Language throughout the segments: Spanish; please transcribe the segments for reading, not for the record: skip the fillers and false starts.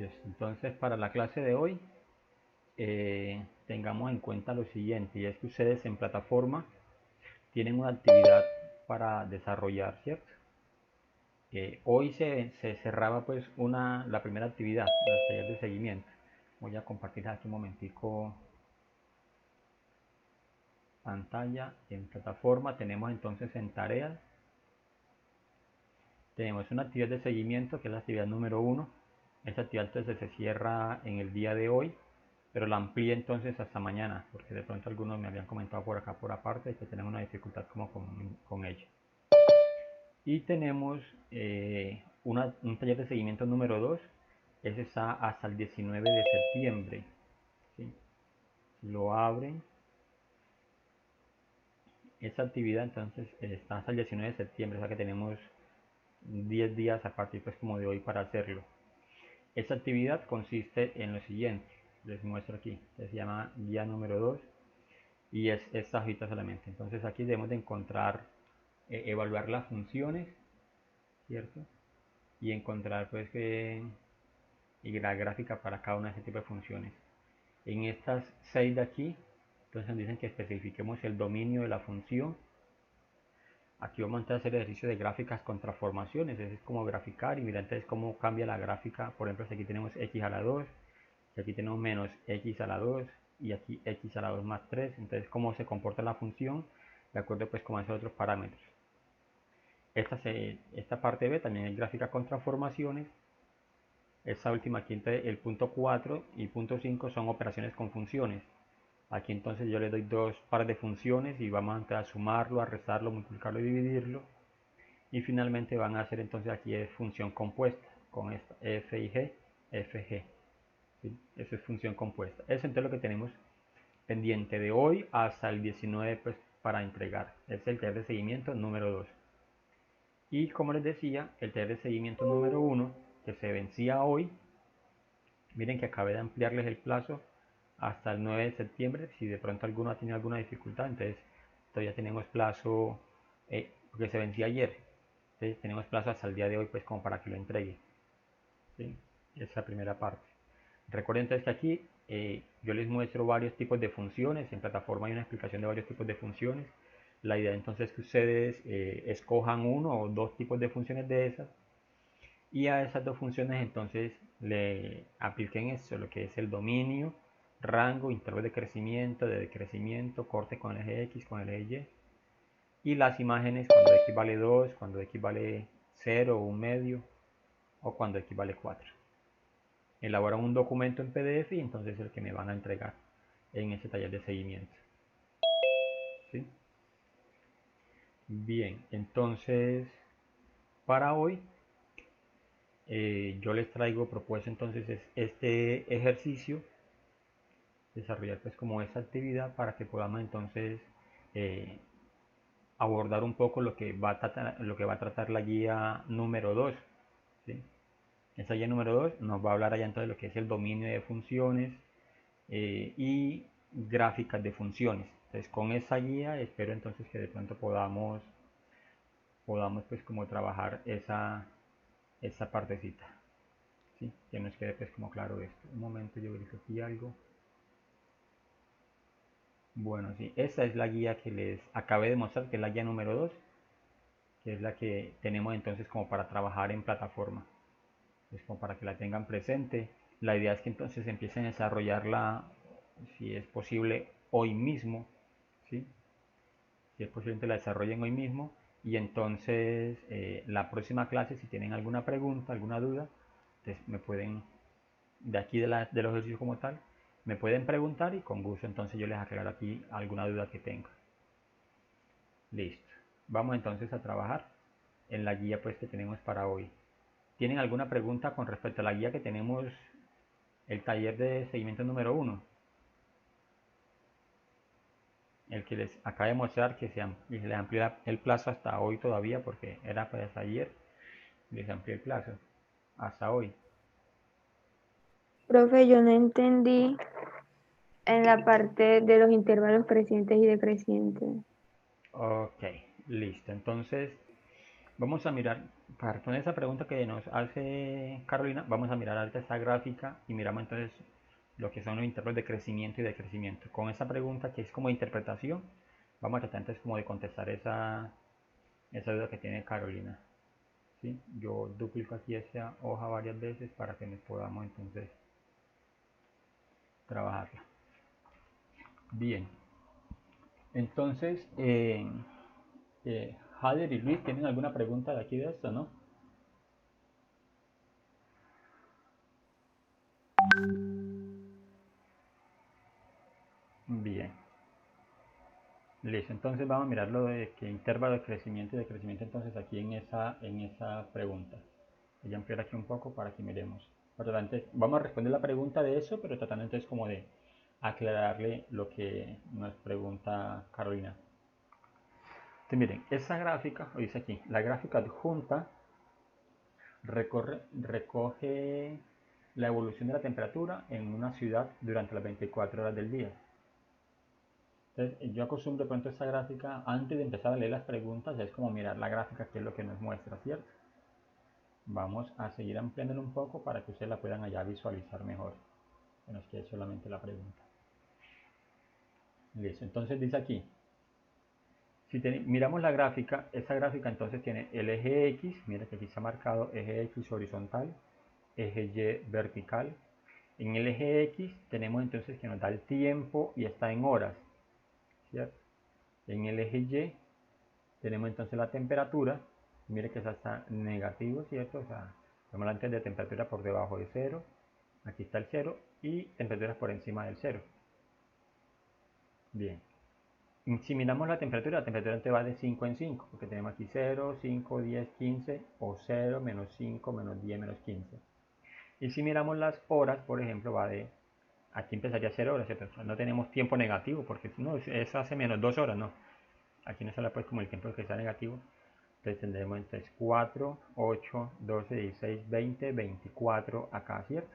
Listo. Entonces, para la clase de hoy, tengamos en cuenta lo siguiente, y es que ustedes en plataforma tienen una actividad para desarrollar, ¿cierto? Hoy se cerraba pues la primera actividad, el taller de seguimiento. Voy a compartir aquí un momentico pantalla. En plataforma tenemos entonces en tareas, tenemos una actividad de seguimiento que es la actividad número 1. Esta actividad entonces se cierra en el día de hoy, pero la amplié entonces hasta mañana, porque de pronto algunos me habían comentado por acá por aparte que tienen una dificultad como con ella. Y tenemos un taller de seguimiento número 2, ese está hasta el 19 de septiembre. ¿Sí? Lo abren. Esta actividad entonces está hasta el 19 de septiembre, o sea que tenemos 10 días a partir pues como de hoy para hacerlo. Esta actividad consiste en lo siguiente, les muestro aquí, se llama guía número 2 y es esta hojita solamente. Entonces aquí debemos de encontrar, evaluar las funciones, ¿cierto? Y encontrar pues y la gráfica para cada una de ese tipo de funciones. En estas 6 de aquí, entonces nos dicen que especifiquemos el dominio de la función. Aquí vamos a hacer ejercicio de gráficas con transformaciones, es como graficar y mira entonces cómo cambia la gráfica. Por ejemplo, si aquí tenemos x a la 2, y aquí tenemos menos x a la 2 y aquí x a la 2 más 3, entonces cómo se comporta la función de acuerdo pues con esos otros parámetros. Esta parte B también es gráfica con transformaciones. Esta última aquí, el punto 4 y punto 5 son operaciones con funciones. Aquí entonces yo le doy dos pares de funciones y vamos a sumarlo, a restarlo, multiplicarlo y dividirlo. Y finalmente van a hacer entonces aquí es función compuesta con esta f y g, fg. ¿Sí? Eso es función compuesta. Eso entonces lo que tenemos pendiente de hoy hasta el 19 pues, para entregar. Es el taller de seguimiento número 2. Y como les decía, el taller de seguimiento número 1, que se vencía hoy, miren que acabé de ampliarles el plazo hasta el 9 de septiembre. Si de pronto alguno ha tenido alguna dificultad, entonces todavía tenemos plazo, porque se vencía ayer. Entonces tenemos plazo hasta el día de hoy pues como para que lo entregue. ¿Sí? Esa es la primera parte. Recuerden entonces que aquí yo les muestro varios tipos de funciones. En plataforma hay una explicación de varios tipos de funciones. La idea entonces es que ustedes escojan uno o dos tipos de funciones de esas y a esas dos funciones entonces le apliquen esto, lo que es el dominio, rango, intervalo de crecimiento, de decrecimiento, corte con el eje X, con el eje Y, y las imágenes cuando X vale 2, cuando X vale 0 o un medio o cuando X vale 4. Elaboran un documento en PDF y entonces es el que me van a entregar en ese taller de seguimiento. ¿Sí? Bien, entonces para hoy yo les traigo propuesto entonces este ejercicio, desarrollar pues como esta actividad para que podamos entonces eh, abordar un poco lo que va a tratar la guía número 2. ¿Sí? Esa guía número 2 nos va a hablar allá entonces de lo que es el dominio de funciones y gráficas de funciones. Entonces con esa guía espero entonces que de pronto podamos pues como trabajar esa partecita. ¿Sí? Que nos quede pues como claro esto. Un momento, yo verifico aquí algo. Bueno, sí, esta es la guía que les acabé de mostrar, que es la guía número 2, que es la que tenemos entonces como para trabajar en plataforma. Es como para que la tengan presente. La idea es que entonces empiecen a desarrollarla, si es posible, hoy mismo. ¿Sí? Si es posible, la desarrollen hoy mismo. Y entonces la próxima clase, si tienen alguna pregunta, alguna duda, entonces me pueden, de aquí de los ejercicios como tal, me pueden preguntar y con gusto entonces yo les aclaro aquí alguna duda que tenga. Listo. Vamos entonces a trabajar en la guía pues que tenemos para hoy. ¿Tienen alguna pregunta con respecto a la guía que tenemos, el taller de seguimiento número 1? El que les acabo de mostrar que se les amplió el plazo hasta hoy todavía porque era pues hasta ayer. Les amplié el plazo hasta hoy. Profe, yo no entendí en la parte de los intervalos crecientes y decrecientes. Ok, listo. Entonces vamos a mirar Para responder esa pregunta que nos hace Carolina, vamos a mirar ahorita esta gráfica y miramos entonces lo que son los intervalos de crecimiento y decrecimiento. Con esa pregunta que es como de interpretación, vamos a tratar entonces como de contestar esa duda que tiene Carolina. ¿Sí? Yo duplico aquí esta hoja varias veces para que nos podamos entonces trabajarla. Bien, entonces, Jader y Luis, ¿tienen alguna pregunta de aquí de esto, no? Bien, listo. Entonces vamos a mirar lo de que intervalo de crecimiento y decrecimiento entonces aquí en esa pregunta. Voy a ampliar aquí un poco para que miremos. Por lo tanto, vamos a responder la pregunta de eso, pero tratando entonces como de aclararle lo que nos pregunta Carolina. Entonces miren, esa gráfica, o dice aquí, la gráfica adjunta recoge la evolución de la temperatura en una ciudad durante las 24 horas del día. Entonces, yo acostumbro de pronto esta gráfica, antes de empezar a leer las preguntas, es como mirar la gráfica, que es lo que nos muestra, ¿cierto? Vamos a seguir ampliándolo un poco para que ustedes la puedan allá visualizar mejor. Que nos quede solamente la pregunta. Listo, entonces dice aquí, si miramos la gráfica, esa gráfica entonces tiene el eje X, mira que aquí está marcado eje X horizontal, eje Y vertical. En el eje X tenemos entonces que nos da el tiempo y está en horas, ¿cierto? En el eje Y tenemos entonces la temperatura, mire que esa está negativo, ¿cierto? O sea, estamos antes de temperatura por debajo de cero, aquí está el cero, y temperatura por encima del cero. Bien. Si miramos la temperatura te va de 5 en 5, porque tenemos aquí 0, 5, 10, 15, o 0, menos 5, menos 10, menos 15. Y si miramos las horas, por ejemplo, va de, aquí empezaría a ser horas, ¿cierto? No tenemos tiempo negativo, porque no, eso hace menos 2 horas, no. Aquí no se le puede como el tiempo que está negativo. Entonces tendremos entonces 4, 8, 12, 16, 20, 24 acá, ¿cierto?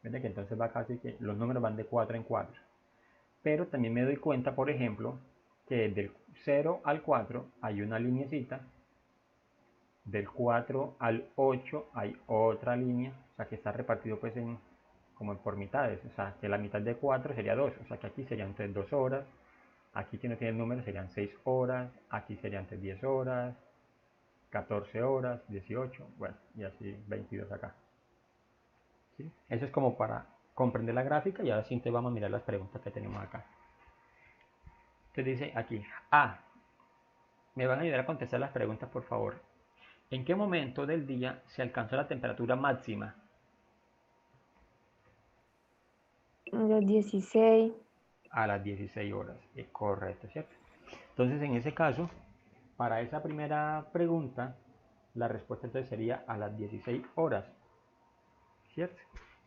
Fíjense que entonces va casi que los números van de 4 en 4. Pero también me doy cuenta, por ejemplo, que del 0 al 4 hay una lineecita, del 4 al 8 hay otra línea, o sea que está repartido pues como por mitades, o sea que la mitad de 4 sería 2, o sea que aquí serían entonces 2 horas, aquí que no tiene el número serían 6 horas, aquí serían entonces 10 horas, 14 horas, 18, bueno, y así 22 acá. ¿Sí? Eso es como para comprender la gráfica y ahora sí te vamos a mirar las preguntas que tenemos acá. Entonces dice aquí, me van a ayudar a contestar las preguntas por favor. ¿En qué momento del día se alcanzó la temperatura máxima? Los 16. A las 16 horas. Correcto, ¿cierto? Entonces en ese caso, para esa primera pregunta, la respuesta entonces sería a las 16 horas, ¿cierto?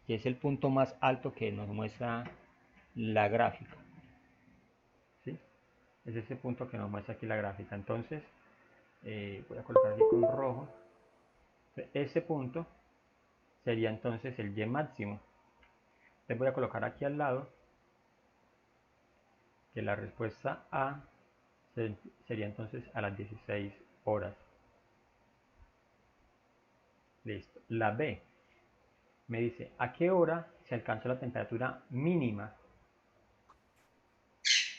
Que es el punto más alto que nos muestra la gráfica. ¿Sí? Es ese punto que nos muestra aquí la gráfica. Entonces, voy a colocar aquí con rojo. Ese punto sería entonces el Y máximo. Les voy a colocar aquí al lado que la respuesta A sería entonces a las 16 horas. Listo. La B me dice, ¿a qué hora se alcanzó la temperatura mínima?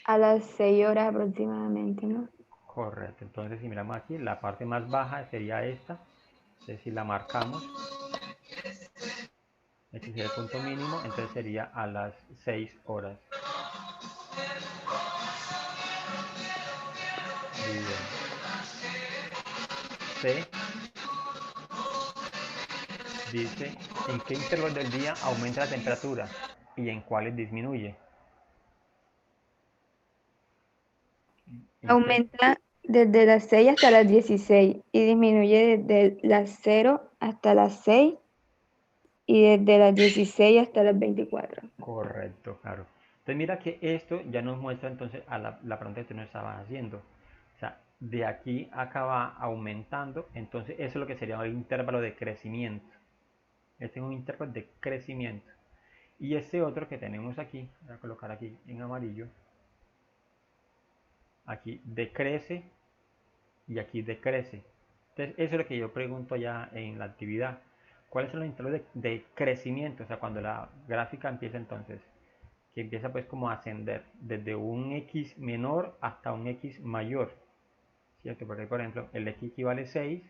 A las 6 horas aproximadamente, ¿no? Correcto. Entonces, si miramos aquí, la parte más baja sería esta. Entonces, si la marcamos, este sería el punto mínimo, entonces sería a las 6 horas. Bien. C dice, ¿en qué intervalo del día aumenta la temperatura y en cuáles disminuye? ¿En qué? Aumenta desde las 6 hasta las 16 y disminuye desde las 0 hasta las 6 y desde las 16 hasta las 24. Correcto, claro. Entonces mira que esto ya nos muestra entonces a la pregunta que tú nos estabas haciendo. O sea, de aquí a acá va aumentando, entonces eso es lo que sería el intervalo de crecimiento. Este es un intervalo de crecimiento. Y este otro que tenemos aquí, voy a colocar aquí en amarillo, aquí decrece y aquí decrece. Entonces, eso es lo que yo pregunto ya en la actividad. ¿Cuáles son los intervalos de crecimiento? O sea, cuando la gráfica empieza entonces, que empieza pues como a ascender desde un x menor hasta un x mayor, ¿cierto? Porque por ejemplo el x equivale 6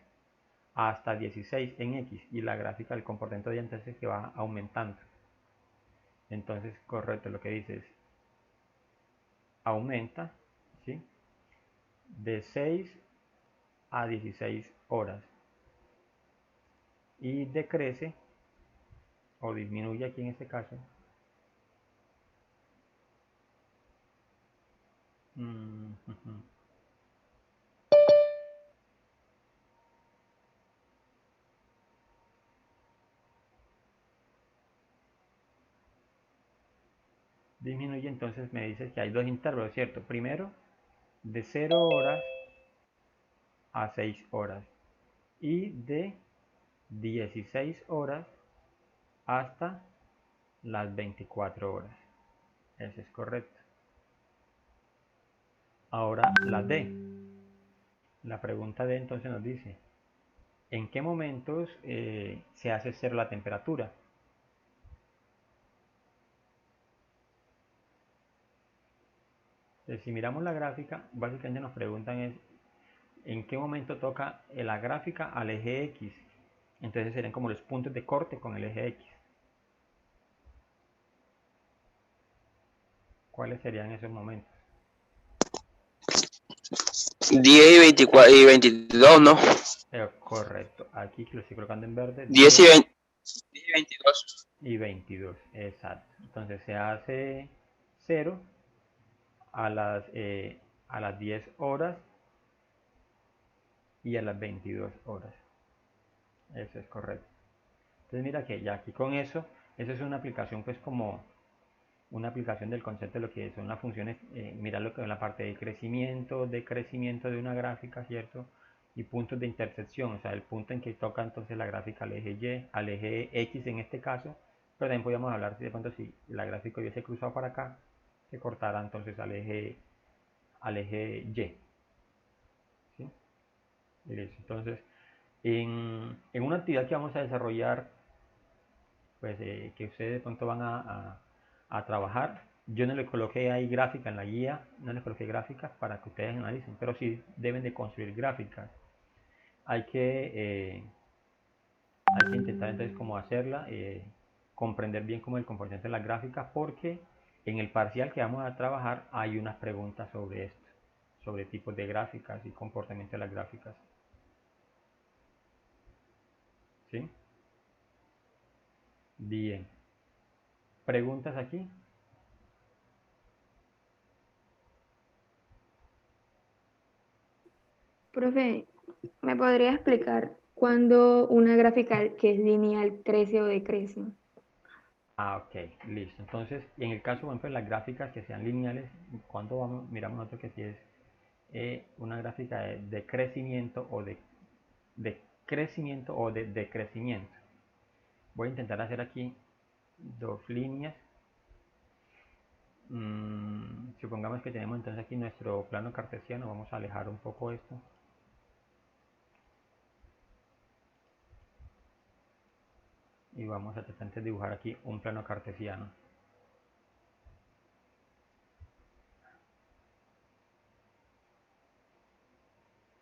hasta 16 en x y la gráfica del comportamiento de entonces que va aumentando. Entonces, correcto, lo que dices, aumenta, ¿sí? De 6 a 16 horas y decrece o disminuye aquí en este caso. Disminuye, entonces me dices que hay dos intervalos, ¿cierto? Primero, de 0 horas a 6 horas y de 16 horas hasta las 24 horas. Ese es correcto. Ahora la D. La pregunta D entonces nos dice, ¿en qué momentos se hace cero la temperatura? Entonces, si miramos la gráfica, básicamente nos preguntan es, ¿en qué momento toca la gráfica al eje X? Entonces serían como los puntos de corte con el eje X. ¿Cuáles serían esos momentos? 10 y 24 y 22, ¿no? Correcto. Aquí lo estoy colocando en verde. 10 y 20, 10 y 22. Y 22, exacto. Entonces se hace 0 a las 10 horas y a las 22 horas. Eso es correcto. Entonces mira que ya aquí con eso es una aplicación pues como una aplicación del concepto de lo que son las funciones, mira lo que es la parte de crecimiento, decrecimiento de una gráfica, ¿cierto? Y puntos de intersección, o sea, el punto en que toca entonces la gráfica al eje Y, al eje X en este caso, pero también podríamos hablar de pronto si la gráfica hubiese cruzado para acá, se cortara entonces al eje Y. ¿Sí? Entonces, en una actividad que vamos a desarrollar, pues que ustedes de pronto van a trabajar, yo no le coloqué ahí gráfica en la guía, no le coloqué gráficas para que ustedes analicen, pero sí deben de construir gráficas. Hay que intentar entonces como hacerla, comprender bien cómo es el comportamiento de las gráficas, porque en el parcial que vamos a trabajar hay unas preguntas sobre esto, sobre tipos de gráficas y comportamiento de las gráficas. ¿Sí? Bien. ¿Preguntas aquí? Profe, ¿me podría explicar cuándo una gráfica que es lineal crece o decrece? Ok, listo. Entonces, en el caso, por ejemplo, de las gráficas que sean lineales, cuando miramos nosotros que si es una gráfica de crecimiento o de crecimiento o de decrecimiento. Voy a intentar hacer aquí dos líneas. Supongamos que tenemos entonces aquí nuestro plano cartesiano. Vamos a alejar un poco esto. Y vamos a tratar de dibujar aquí un plano cartesiano.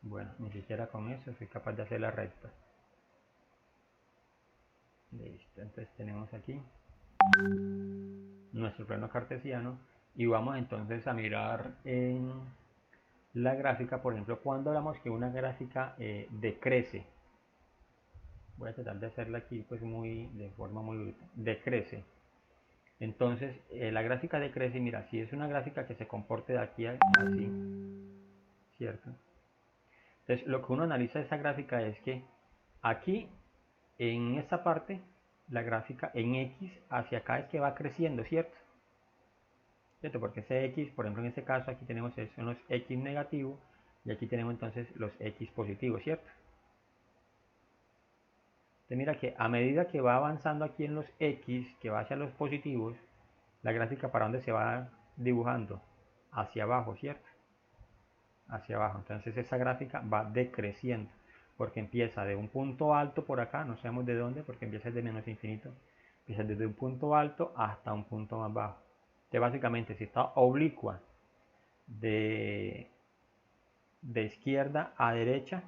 Bueno, ni siquiera con eso soy capaz de hacer la recta. Listo, entonces tenemos aquí nuestro plano cartesiano y vamos entonces a mirar en la gráfica, por ejemplo, cuando hablamos que una gráfica decrece. Voy a tratar de hacerla aquí pues de forma muy decrece. Entonces la gráfica decrece, mira, si es una gráfica que se comporte de aquí a así, ¿cierto? Entonces lo que uno analiza de esa gráfica es que aquí en esta parte la gráfica en X hacia acá es que va creciendo, ¿cierto? ¿Cierto? Porque ese X, por ejemplo en este caso aquí tenemos son los X negativos y aquí tenemos entonces los X positivos, ¿cierto? Entonces mira que a medida que va avanzando aquí en los X, que va hacia los positivos, la gráfica para dónde se va dibujando, hacia abajo, ¿cierto? Hacia abajo. Entonces esa gráfica va decreciendo. porque empieza de un punto alto por acá, no sabemos de dónde, porque empieza desde menos infinito, empieza desde un punto alto hasta un punto más bajo. Entonces básicamente si está oblicua de izquierda a derecha,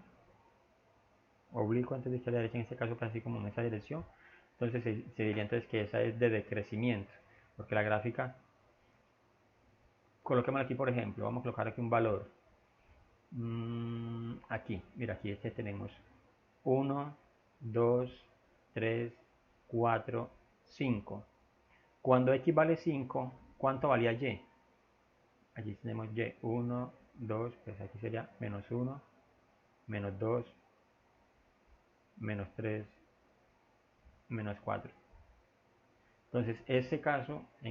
oblicua antes de izquierda a derecha, en este caso pues así como en esa dirección, entonces se diría entonces que esa es de decrecimiento, porque la gráfica, coloquémosla aquí por ejemplo, vamos a colocar aquí un valor, aquí, mira aquí este tenemos 1, 2, 3, 4, 5. Cuando x vale 5, ¿cuánto valía y? Aquí tenemos y, 1, 2, pues aquí sería menos 1, menos 2, menos 3, menos 4. Entonces, en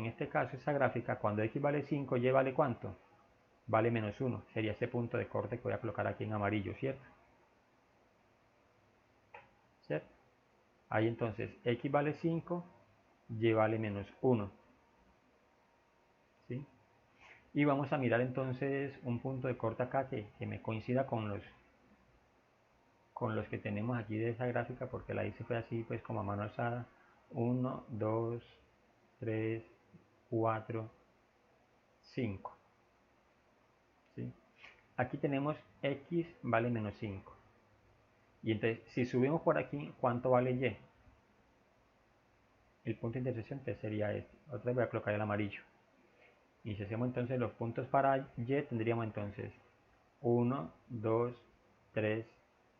este caso, esa gráfica, cuando x vale 5, y vale ¿cuánto? Vale menos 1. Sería este punto de corte que voy a colocar aquí en amarillo, ¿cierto? ¿Cierto? Ahí entonces, x vale 5, y vale menos 1. ¿Sí? Y vamos a mirar entonces un punto de corte acá que me coincida con los que tenemos aquí de esa gráfica, porque la hice fue así pues como a mano alzada. 1, 2, 3, 4, 5. ¿Sí? Aquí tenemos x vale menos 5. Y entonces si subimos por aquí, ¿cuánto vale y? El punto de intersección sería este. Otra vez voy a colocar el amarillo. Y si hacemos entonces los puntos para y, tendríamos entonces 1, 2, 3,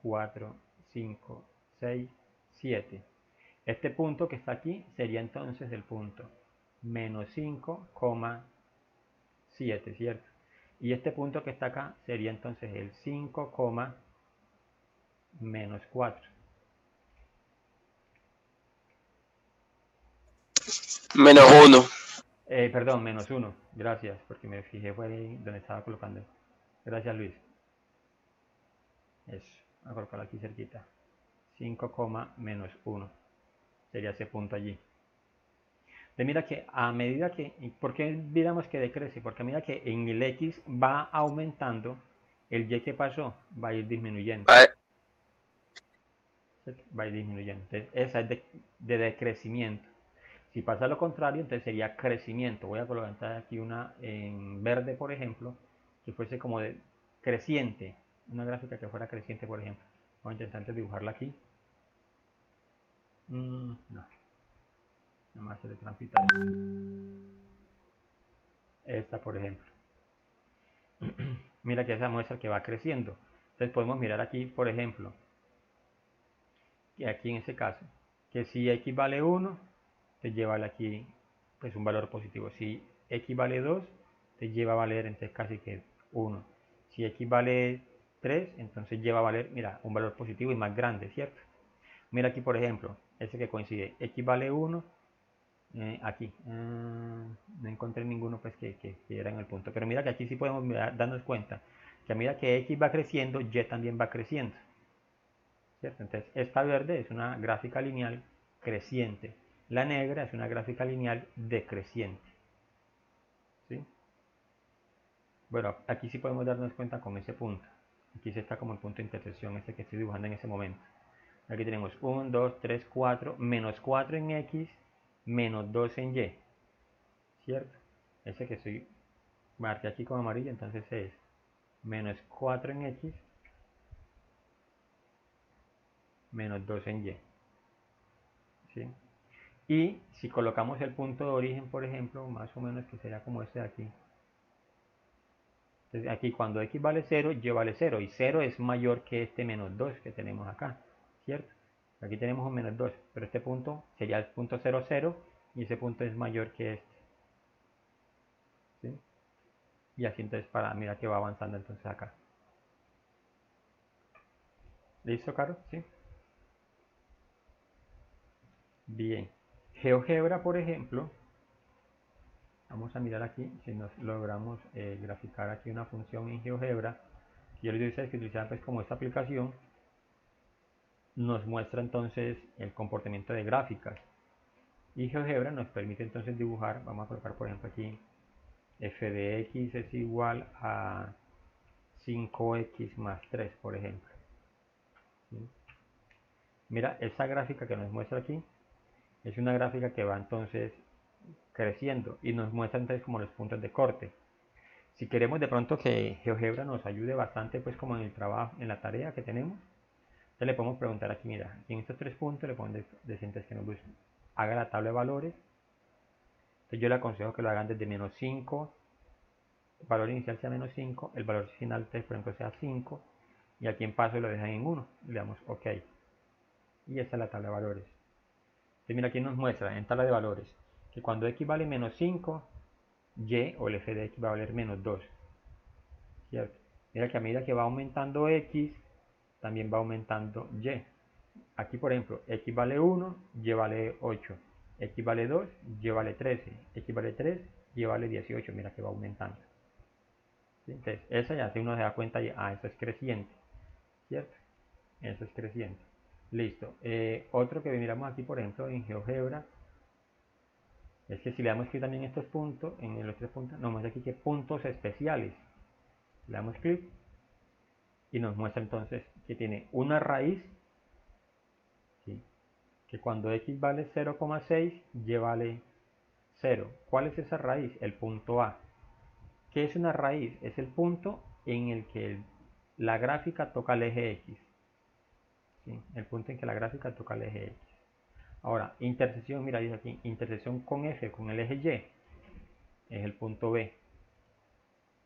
4, 5, 6, 7. Este punto que está aquí sería entonces el punto menos 5,7, ¿cierto? Y este punto que está acá sería entonces el 5, menos 4. Menos 1. Perdón, menos 1. Gracias, porque me fijé fue ahí donde estaba colocando. Gracias, Luis. Eso, voy a colocarlo aquí cerquita. 5, menos 1. Sería ese punto allí. De mira que a medida que, ¿por qué miramos que decrece? Porque a medida que en el X va aumentando, el Y que pasó va a ir disminuyendo. Va a ir disminuyendo. Entonces, esa es de decrecimiento. Si pasa lo contrario, entonces sería crecimiento. Voy a colocar aquí una en verde, por ejemplo, que fuese como de creciente. Una gráfica que fuera creciente, por ejemplo. Vamos a intentar dibujarla aquí. No. Nada más se le transita esta, por ejemplo. Mira que esa muestra que va creciendo. Entonces podemos mirar aquí, por ejemplo, que aquí en este caso, que si x vale 1, te lleva aquí pues un valor positivo. Si x vale 2, te lleva a valer entonces casi que 1. Si x vale 3, entonces lleva a valer, mira, un valor positivo y más grande, ¿cierto? Mira aquí, por ejemplo, ese que coincide, x vale 1, aquí, no encontré ninguno pues que era en el punto. Pero mira que aquí sí podemos darnos cuenta que a medida que x va creciendo, y también va creciendo. ¿Cierto? Entonces, esta verde es una gráfica lineal creciente. La negra es una gráfica lineal decreciente. ¿Sí? Bueno, aquí sí podemos darnos cuenta con ese punto. Aquí sí está como el punto de intersección, este que estoy dibujando en ese momento. Aquí tenemos 1, 2, 3, 4, menos 4 en X, menos 2 en Y. ¿Cierto? Ese que estoy marqué aquí con amarillo, entonces es menos 4 en X, menos 2 en Y. ¿Sí? Y si colocamos el punto de origen, por ejemplo, más o menos que sería como este de aquí. Entonces aquí cuando x vale 0, y vale 0. Y 0 es mayor que este menos 2 que tenemos acá. ¿Cierto? Aquí tenemos un menos 2. Pero este punto sería el punto 0, 0. Y ese punto es mayor que este. ¿Sí? Y así entonces mira que va avanzando entonces acá. ¿Listo, Caro? ¿Sí? Bien. GeoGebra, por ejemplo, vamos a mirar aquí si nos logramos graficar aquí una función en GeoGebra. Yo les digo que utilizar pues como esta aplicación nos muestra entonces el comportamiento de gráficas. Y GeoGebra nos permite entonces dibujar, vamos a colocar por ejemplo aquí f de x es igual a 5x más 3, por ejemplo. ¿sí? Mira, esta gráfica que nos muestra aquí es una gráfica que va entonces creciendo y nos muestra entonces como los puntos de corte. Si queremos de pronto que GeoGebra nos ayude bastante pues como en el trabajo, en la tarea que tenemos, entonces le podemos preguntar aquí, mira, aquí en estos 3 puntos le podemos decir que nos haga la tabla de valores. Entonces yo le aconsejo que lo hagan desde menos 5, el valor inicial sea menos 5, el valor final por ejemplo sea 5, y aquí en paso lo dejan en 1, le damos OK. Y esta es la tabla de valores. Entonces mira, aquí nos muestra en tabla de valores que cuando x vale menos 5, y o el f de x va a valer menos 2, ¿cierto? Mira que a medida que va aumentando x, también va aumentando y. Aquí por ejemplo, x vale 1, y vale 8, x vale 2, y vale 13, x vale 3, y vale 18, mira que va aumentando. ¿Sí? Entonces, esa ya si uno se da cuenta, esto es creciente, ¿cierto? Eso es creciente. Listo. Otro que miramos aquí, por ejemplo, en GeoGebra, es que si le damos clic también en estos puntos, en los 3 puntos, nos muestra aquí que puntos especiales. Le damos clic y nos muestra entonces que tiene una raíz, ¿sí? Que cuando x vale 0,6, y vale 0. ¿Cuál es esa raíz? El punto A. ¿Qué es una raíz? Es el punto en el que la gráfica toca el eje X. ¿Sí? El punto en que la gráfica toca el eje X. Ahora, intersección, mira, dice aquí, intersección con F, con el eje Y, es el punto B.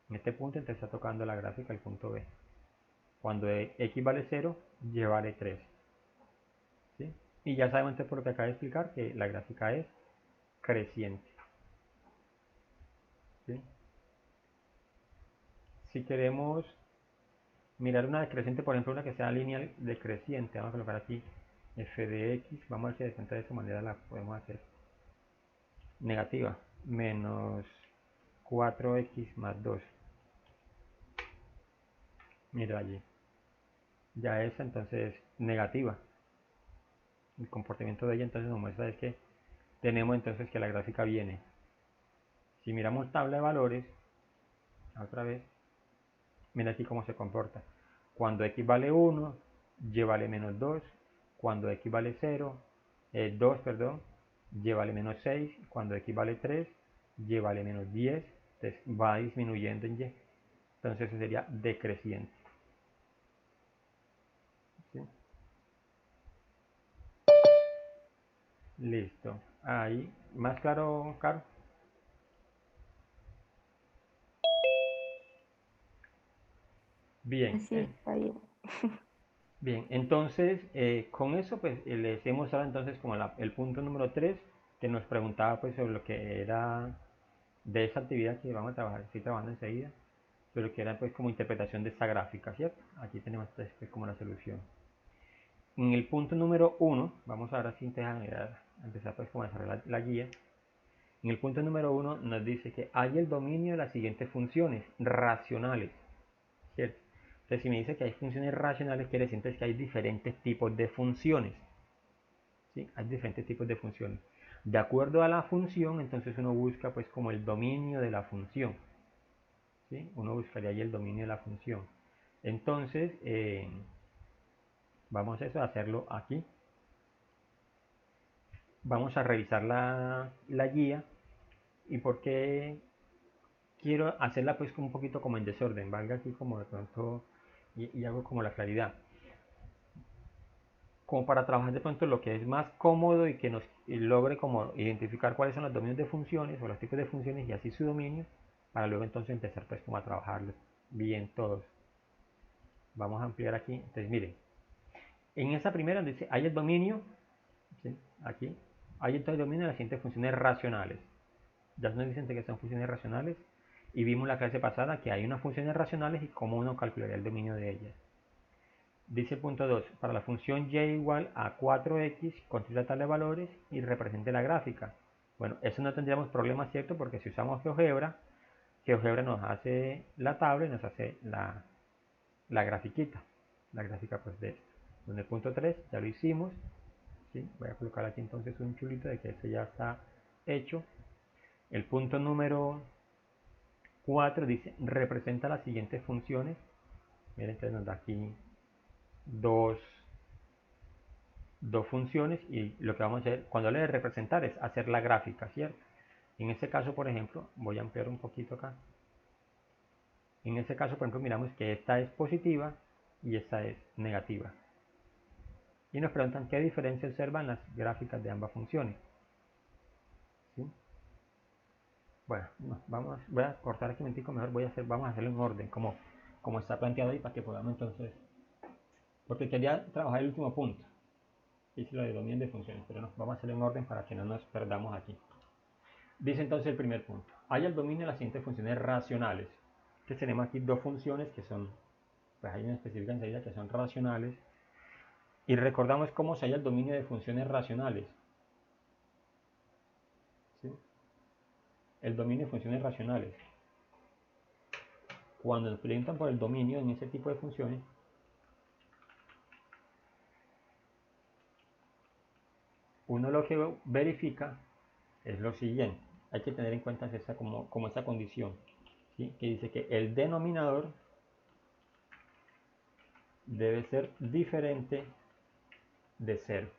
En este punto entonces está tocando la gráfica el punto B. Cuando X vale 0, Y vale 3. ¿Sí? Y ya sabemos entonces por lo que acabo de explicar que la gráfica es creciente. ¿Sí? Si queremos mirar una decreciente, por ejemplo, una que sea lineal decreciente, vamos a colocar aquí f de x, vamos a ver si de pronto de esta manera la podemos hacer negativa, menos 4x más 2. Mira allí, ya esa entonces negativa. El comportamiento de ella entonces nos muestra es que tenemos entonces que la gráfica viene. Si miramos tabla de valores, otra vez, mira aquí cómo se comporta. Cuando x vale 1, y vale menos 2. Cuando x vale 0, 2, perdón, y vale menos 6. Cuando x vale 3, y vale menos 10. Entonces va disminuyendo en y. Entonces eso sería decreciente. ¿Sí? Listo. Ahí, ¿más claro, Caro? Bien. Así está bien. Bien, entonces con eso pues les hemos dado entonces como el punto número 3 que nos preguntaba pues sobre lo que era de esa actividad que vamos a trabajar, estoy trabajando enseguida, sobre lo que era pues como interpretación de esta gráfica, ¿cierto? Aquí tenemos pues, como la solución. En el punto número 1, vamos ahora sí a empezar pues como a desarrollar la guía. En el punto número 1 nos dice que hay el dominio de las siguientes funciones racionales, ¿cierto? Entonces si me dice que hay funciones racionales, quiere decir entonces que hay diferentes tipos de funciones. ¿Sí? Hay diferentes tipos de funciones. De acuerdo a la función, entonces uno busca pues como el dominio de la función. ¿Sí? Uno buscaría ahí el dominio de la función. Entonces, vamos a hacerlo aquí. Vamos a revisar la guía. ¿Y por qué quiero hacerla pues un poquito como en desorden? Valga aquí como de pronto y hago como la claridad. Como para trabajar de pronto lo que es más cómodo y que nos logre como identificar cuáles son los dominios de funciones o los tipos de funciones y así su dominio, para luego entonces empezar pues como a trabajarlos bien todos. Vamos a ampliar aquí. Entonces miren, en esa primera dice hay el dominio, ¿sí? Aquí hay el dominio de las siguientes funciones racionales. Ya nos dicen que son funciones racionales y vimos la clase pasada que hay unas funciones racionales y cómo uno calcularía el dominio de ellas. Dice punto 2, para la función y igual a 4x, construye la tabla de valores y represente la gráfica. Bueno, eso no tendríamos problema, ¿cierto? Porque si usamos GeoGebra, GeoGebra nos hace la tabla y nos hace la grafiquita. La gráfica pues de esto. En el punto 3 ya lo hicimos. ¿Sí? Voy a colocar aquí entonces un chulito de que esto ya está hecho. El punto número 4 dice, representa las siguientes funciones. Miren, entonces nos da aquí dos dos funciones y lo que vamos a hacer cuando le de representar es hacer la gráfica, ¿cierto? En este caso, por ejemplo, voy a ampliar un poquito acá. En este caso, por ejemplo, miramos que esta es positiva y esta es negativa. Y nos preguntan qué diferencia observan las gráficas de ambas funciones. ¿Sí? Bueno, voy a cortar aquí un momentico, mejor vamos a hacerlo en orden, como está planteado ahí, para que podamos entonces, porque quería trabajar el último punto, hice lo de dominio de funciones, pero no, vamos a hacerlo en orden para que no nos perdamos aquí. Dice entonces el primer punto, hay el dominio de las siguientes funciones racionales. Entonces tenemos aquí dos funciones que son, pues hay una específica enseguida que son racionales, y recordamos cómo se halla el dominio de funciones racionales. ¿Sí? El dominio de funciones racionales. Cuando nos preguntan por el dominio en ese tipo de funciones, uno lo que verifica es lo siguiente. Hay que tener en cuenta esa, como esa condición, ¿sí? Que dice que el denominador debe ser diferente de 0.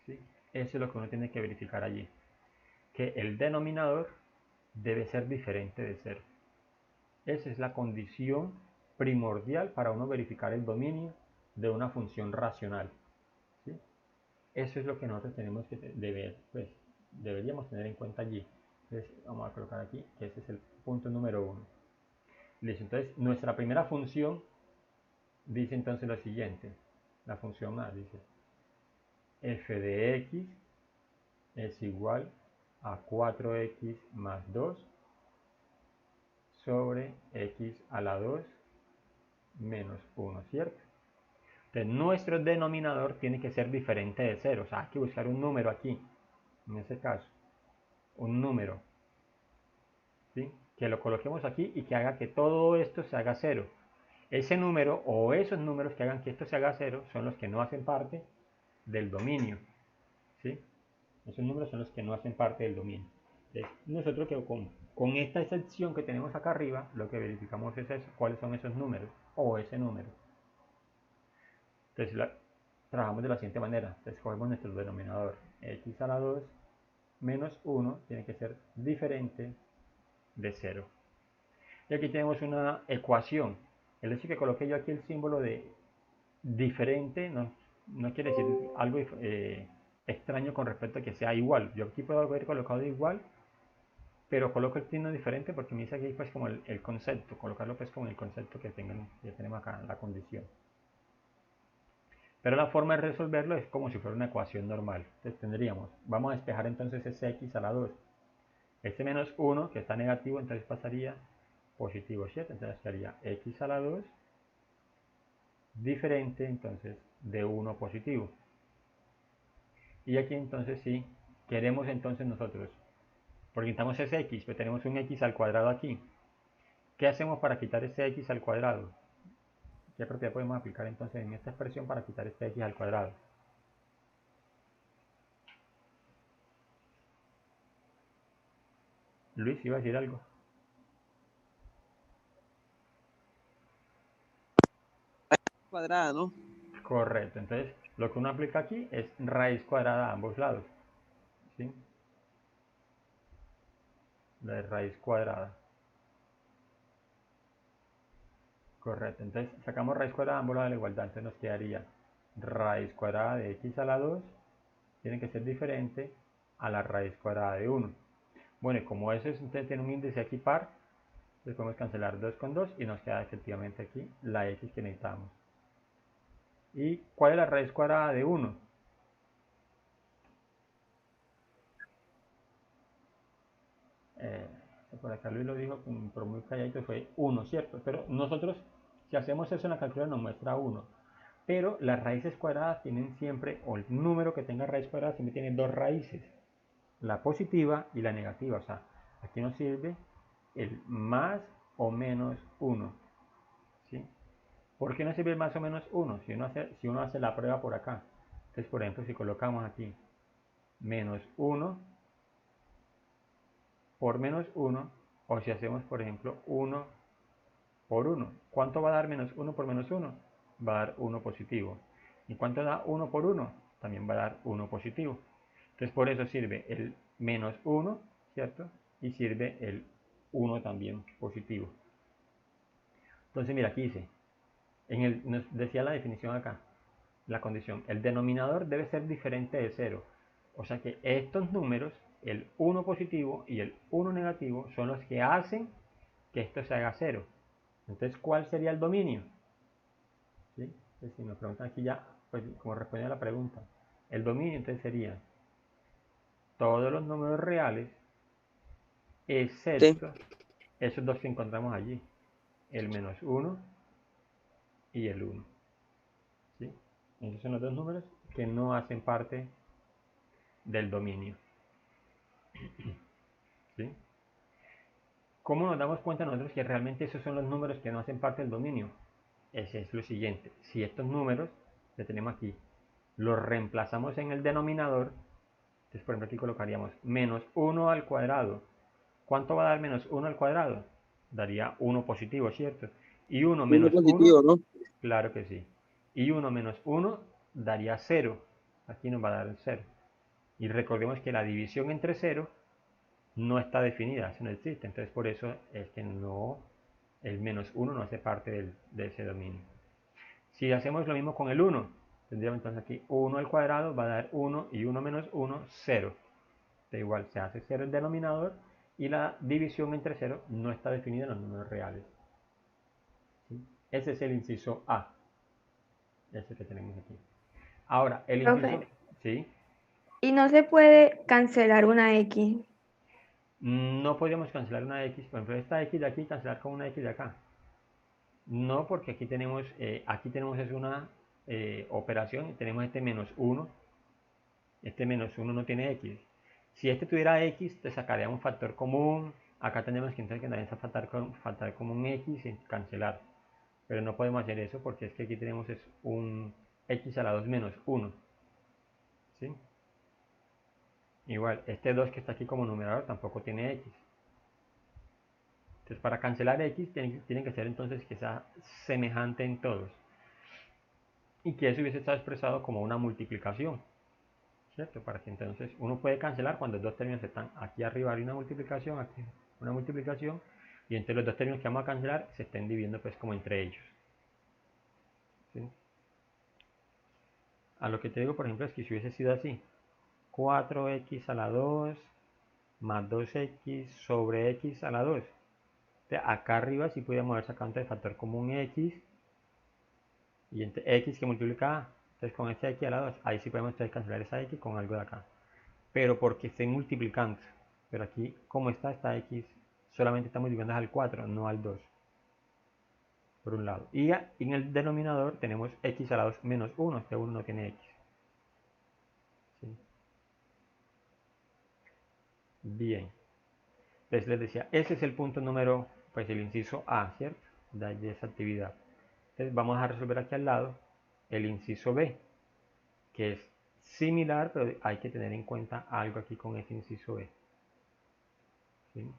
¿Sí? Eso es lo que uno tiene que verificar allí. Que el denominador debe ser diferente de 0. Esa es la condición primordial para uno verificar el dominio de una función racional. ¿Sí? Eso es lo que nosotros tenemos que deberíamos tener en cuenta allí. Entonces vamos a colocar aquí que ese es el punto número 1. Listo, entonces nuestra primera función dice entonces lo siguiente. La función A dice f de x es igual a 4x más 2 sobre x a la 2 menos 1, ¿cierto? Entonces nuestro denominador tiene que ser diferente de 0, o sea, hay que buscar un número aquí, en este caso, un número, ¿sí? Que lo coloquemos aquí y que haga que todo esto se haga 0. Ese número o esos números que hagan que esto se haga 0 son los que no hacen parte del dominio, ¿sí? Esos números son los que no hacen parte del dominio. Entonces, nosotros que con esta excepción que tenemos acá arriba, lo que verificamos es eso, cuáles son esos números o ese número. Entonces trabajamos de la siguiente manera. Entonces cogemos nuestro denominador, x a la 2 menos 1 tiene que ser diferente de 0. Y aquí tenemos una ecuación. El hecho de que coloque yo aquí el símbolo de diferente no quiere decir algo extraño con respecto a que sea igual. Yo aquí puedo haber colocado igual, pero coloco el signo diferente porque me dice aquí pues como el concepto, colocarlo pues como el concepto que tenemos acá, la condición. Pero la forma de resolverlo es como si fuera una ecuación normal. Entonces tendríamos, vamos a despejar entonces ese x a la 2. Este menos 1 que está negativo entonces pasaría positivo 7. Entonces sería x a la 2 diferente entonces de 1 positivo. Y aquí entonces sí, queremos entonces nosotros, porque quitamos ese x, pero tenemos un x al cuadrado aquí. ¿Qué hacemos para quitar ese x al cuadrado? ¿Qué propiedad podemos aplicar entonces en esta expresión para quitar este x al cuadrado? Luis, ¿iba a decir algo? Cuadrada, ¿no? Correcto, entonces lo que uno aplica aquí es raíz cuadrada a ambos lados, ¿sí? La de raíz cuadrada. Correcto, entonces sacamos raíz cuadrada a ambos lados de la igualdad, entonces nos quedaría raíz cuadrada de x a la 2 tiene que ser diferente a la raíz cuadrada de 1. Bueno, y como eso tiene un índice aquí par, entonces podemos cancelar 2 con 2 y nos queda efectivamente aquí la x que necesitamos. ¿Y cuál es la raíz cuadrada de 1? Por acá Luis lo dijo, pero muy calladito, fue 1, ¿cierto? Pero nosotros, si hacemos eso en la calculadora nos muestra 1. Pero las raíces cuadradas tienen siempre, o el número que tenga raíz cuadrada siempre tiene dos raíces, la positiva y la negativa. O sea, aquí nos sirve el más o menos 1, ¿sí? ¿Por qué no sirve el más o menos 1? Si uno hace la prueba por acá. Entonces, por ejemplo, si colocamos aquí menos 1 por menos 1, o si hacemos, por ejemplo, 1 por 1. ¿Cuánto va a dar menos 1 por menos 1? Va a dar 1 positivo. ¿Y cuánto da 1 por 1? también va a dar 1 positivo. Entonces por eso sirve el menos 1, ¿cierto? Y sirve el 1 también positivo. Entonces mira, aquí dice, nos decía la definición acá, la condición, el denominador debe ser diferente de 0. O sea que estos números, el 1 positivo y el 1 negativo, son los que hacen que esto se haga 0. Entonces, ¿cuál sería el dominio? ¿Sí? Entonces, si nos preguntan aquí ya, pues como responde a la pregunta, el dominio entonces sería todos los números reales, excepto esos dos que encontramos allí, el menos 1 y el 1. ¿Sí? Esos son los dos números que no hacen parte del dominio. ¿Sí? ¿Cómo nos damos cuenta nosotros que realmente esos son los números que no hacen parte del dominio? Ese es lo siguiente. Si estos números que tenemos aquí los reemplazamos en el denominador, entonces por ejemplo aquí colocaríamos menos 1 al cuadrado. ¿Cuánto va a dar menos 1 al cuadrado? Daría 1 positivo, ¿cierto? Y 1 menos 1, positivo, ¿no? claro que sí. Y 1 menos 1 daría 0. Aquí nos va a dar 0. Y recordemos que la división entre 0 no está definida, eso no existe. Entonces por eso es que no, el menos 1 no hace parte de ese dominio. Si hacemos lo mismo con el 1, tendríamos entonces aquí 1 al cuadrado va a dar 1 y 1 menos 1, 0. Da igual, se hace 0 el denominador y la división entre 0 no está definida en los números reales. ¿Sí? Ese es el inciso A. Ese que tenemos aquí. Ahora, el inciso... Profe, ¿Sí? y no se puede cancelar una X. No podríamos cancelar una X, por ejemplo, esta X de aquí, cancelar con una X de acá. No, porque aquí tenemos es una operación y tenemos este menos 1. Este menos 1 no tiene X. Si este tuviera X, te sacaría un factor común. Acá tenemos que entonces también faltar como un X y cancelar. Pero no podemos hacer eso porque es que aquí tenemos es un X a la 2 menos 1. ¿Sí? Igual, este 2 que está aquí como numerador tampoco tiene X. Entonces para cancelar X tiene que ser entonces que sea semejante en todos. Y que eso hubiese estado expresado como una multiplicación. ¿Cierto? Para que entonces uno puede cancelar cuando los dos términos están aquí arriba hay una multiplicación, aquí una multiplicación, y entre los dos términos que vamos a cancelar se estén dividiendo pues como entre ellos. ¿Sí? A lo que te digo, por ejemplo, es que si hubiese sido así, 4x a la 2 más 2x sobre x a la 2. Entonces, acá arriba sí podíamos haber sacado el factor común x, y entre x que multiplica a. Entonces con este x a la 2, ahí sí podemos cancelar esa x con algo de acá. Pero porque estén multiplicando. Pero aquí, como está x, solamente está multiplicando al 4, no al 2. Por un lado. Y en el denominador tenemos x a la 2 menos 1. Este 1 no tiene x. ¿Sí? Bien. Entonces les decía, ese es el punto número, pues el inciso A, ¿cierto? De esa actividad. Entonces vamos a resolver aquí al lado el inciso B, que es similar, pero hay que tener en cuenta algo aquí con ese inciso B. ¿Sí?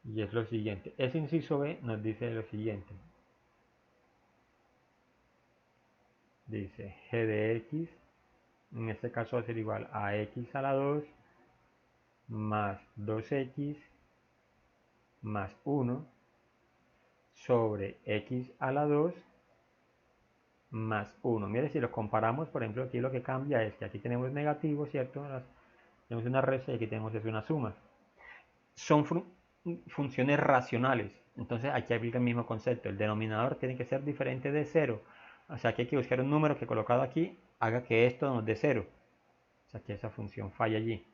Y es lo siguiente. Ese inciso B nos dice lo siguiente. Dice g de x, en este caso va a ser igual a x a la 2 más 2x más 1 sobre x a la 2 más 1. Mire, si lo comparamos, por ejemplo, aquí lo que cambia es que aquí tenemos negativo, ¿cierto? Tenemos una resta y aquí tenemos es una suma. Son funciones racionales. Entonces aquí aplica el mismo concepto. El denominador tiene que ser diferente de 0. O sea que hay que buscar un número que colocado aquí haga que esto nos dé 0. O sea que esa función falla allí.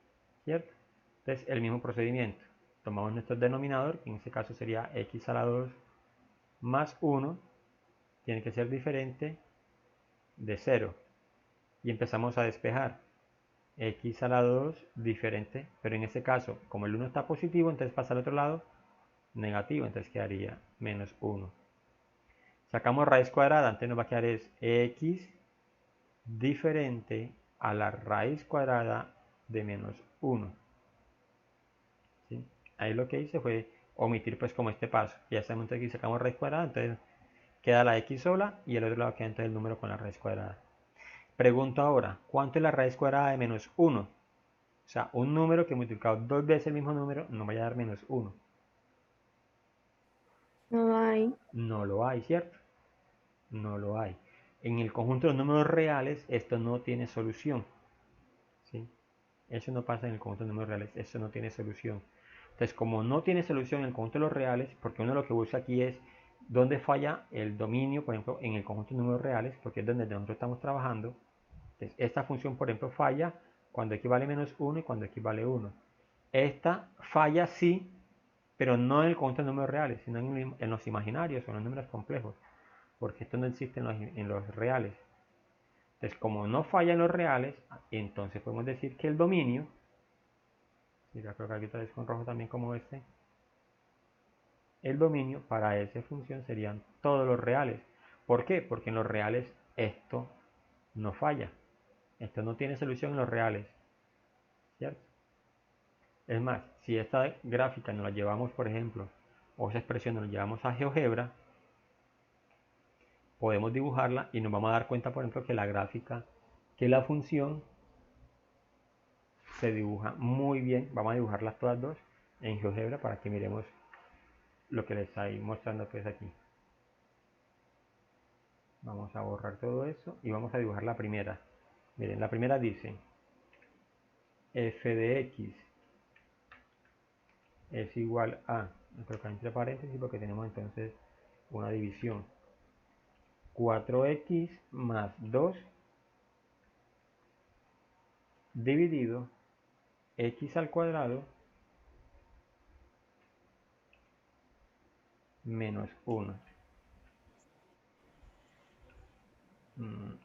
¿Cierto? Entonces el mismo procedimiento. Tomamos nuestro denominador, que en este caso sería x a la 2 más 1. Tiene que ser diferente de 0. Y empezamos a despejar. X a la 2 diferente, pero en este caso, como el 1 está positivo, entonces pasa al otro lado negativo, entonces quedaría menos 1. Sacamos raíz cuadrada, entonces nos va a quedar es x diferente a la raíz cuadrada de menos 1. ¿Sí? Ahí lo que hice fue omitir pues como este paso. Ya sabemos que aquí sacamos raíz cuadrada, entonces queda la x sola y el otro lado queda entonces el número con la raíz cuadrada. Pregunto ahora, ¿cuánto es la raíz cuadrada de menos 1? O sea, un número que multiplicado dos veces el mismo número no vaya a dar menos 1. No hay. No lo hay, ¿cierto? No lo hay. En el conjunto de los números reales esto no tiene solución, ¿sí? Eso no pasa en el conjunto de números reales, eso no tiene solución. Entonces, como no tiene solución en el conjunto de los reales, porque uno lo que busca aquí es dónde falla el dominio, por ejemplo, en el conjunto de números reales, porque es donde nosotros estamos trabajando. Entonces, esta función, por ejemplo, falla cuando x vale menos 1 y cuando x vale 1. Esta falla sí, pero no en el conjunto de números reales, sino en los imaginarios o en los números complejos, porque esto no existe en los reales. Entonces, como no falla en los reales, entonces podemos decir que el dominio, y voy a colocar aquí otra vez con rojo también como este, el dominio para esa función serían todos los reales. ¿Por qué? Porque en los reales esto no falla. Esto no tiene solución en los reales, ¿cierto? Es más, si esta gráfica nos la llevamos, por ejemplo, o esa expresión nos la llevamos a GeoGebra, podemos dibujarla y nos vamos a dar cuenta, por ejemplo, que la gráfica, que la función se dibuja muy bien. Vamos a dibujarlas todas dos en GeoGebra para que miremos lo que les estoy mostrando pues aquí. Vamos a borrar todo eso y vamos a dibujar la primera. Miren, la primera dice f de x es igual a, colocar entre paréntesis porque tenemos entonces una división, 4x más 2 dividido x al cuadrado menos 1.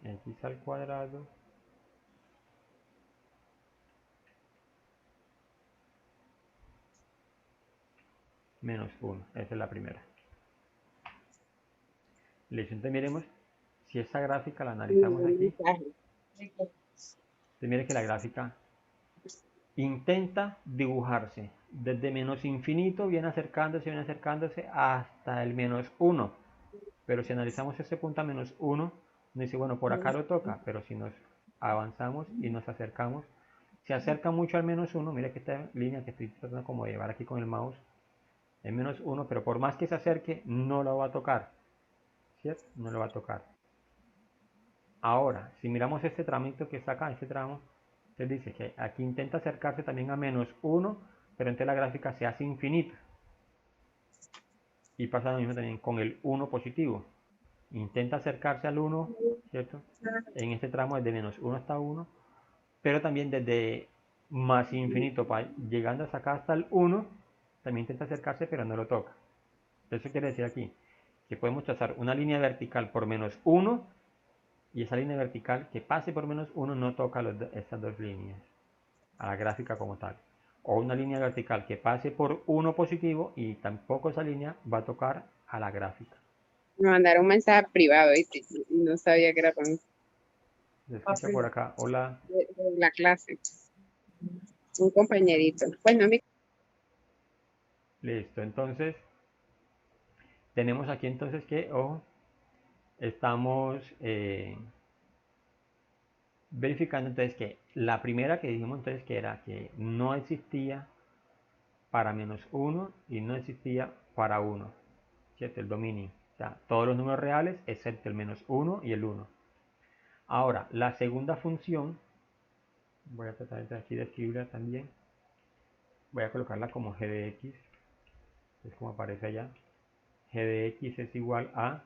X al cuadrado menos 1. Esa es la primera. Listo, entonces miremos si esta gráfica la analizamos aquí. Entonces mire que la gráfica intenta dibujarse desde menos infinito, viene acercándose hasta el menos 1. Pero si analizamos este punto a menos 1, nos dice, bueno, por acá lo toca, pero si nos avanzamos y nos acercamos, se acerca mucho al menos 1, mira que esta línea que estoy tratando como de llevar aquí con el mouse, es menos 1, pero por más que se acerque, no lo va a tocar, ¿cierto? No lo va a tocar. Ahora, si miramos este tramito que está acá, este tramo, entonces dice que aquí intenta acercarse también a menos 1, pero entonces la gráfica se hace infinita. Y pasa lo mismo también con el 1 positivo. Intenta acercarse al 1, ¿cierto? En este tramo desde menos 1 hasta 1, pero también desde más infinito, llegando hasta acá hasta el 1, también intenta acercarse, pero no lo toca. Eso quiere decir aquí que podemos trazar una línea vertical por menos 1 y esa línea vertical que pase por menos 1 no toca estas dos líneas a la gráfica como tal. O una línea vertical que pase por 1 positivo y tampoco esa línea va a tocar a la gráfica. Me mandaron un mensaje privado, ¿viste? No sabía que era para mí. Se escucha por acá, hola. De la clase. Un compañerito. Pues no, mi... Listo, entonces tenemos aquí entonces que, ojo, estamos verificando entonces que la primera que dijimos entonces que era que no existía para menos 1 y no existía para 1, ¿cierto? El dominio. O sea, todos los números reales excepto el menos 1 y el 1. Ahora, la segunda función, voy a tratar de aquí de escribirla también. Voy a colocarla como g de x, es como aparece allá. G de x es igual a,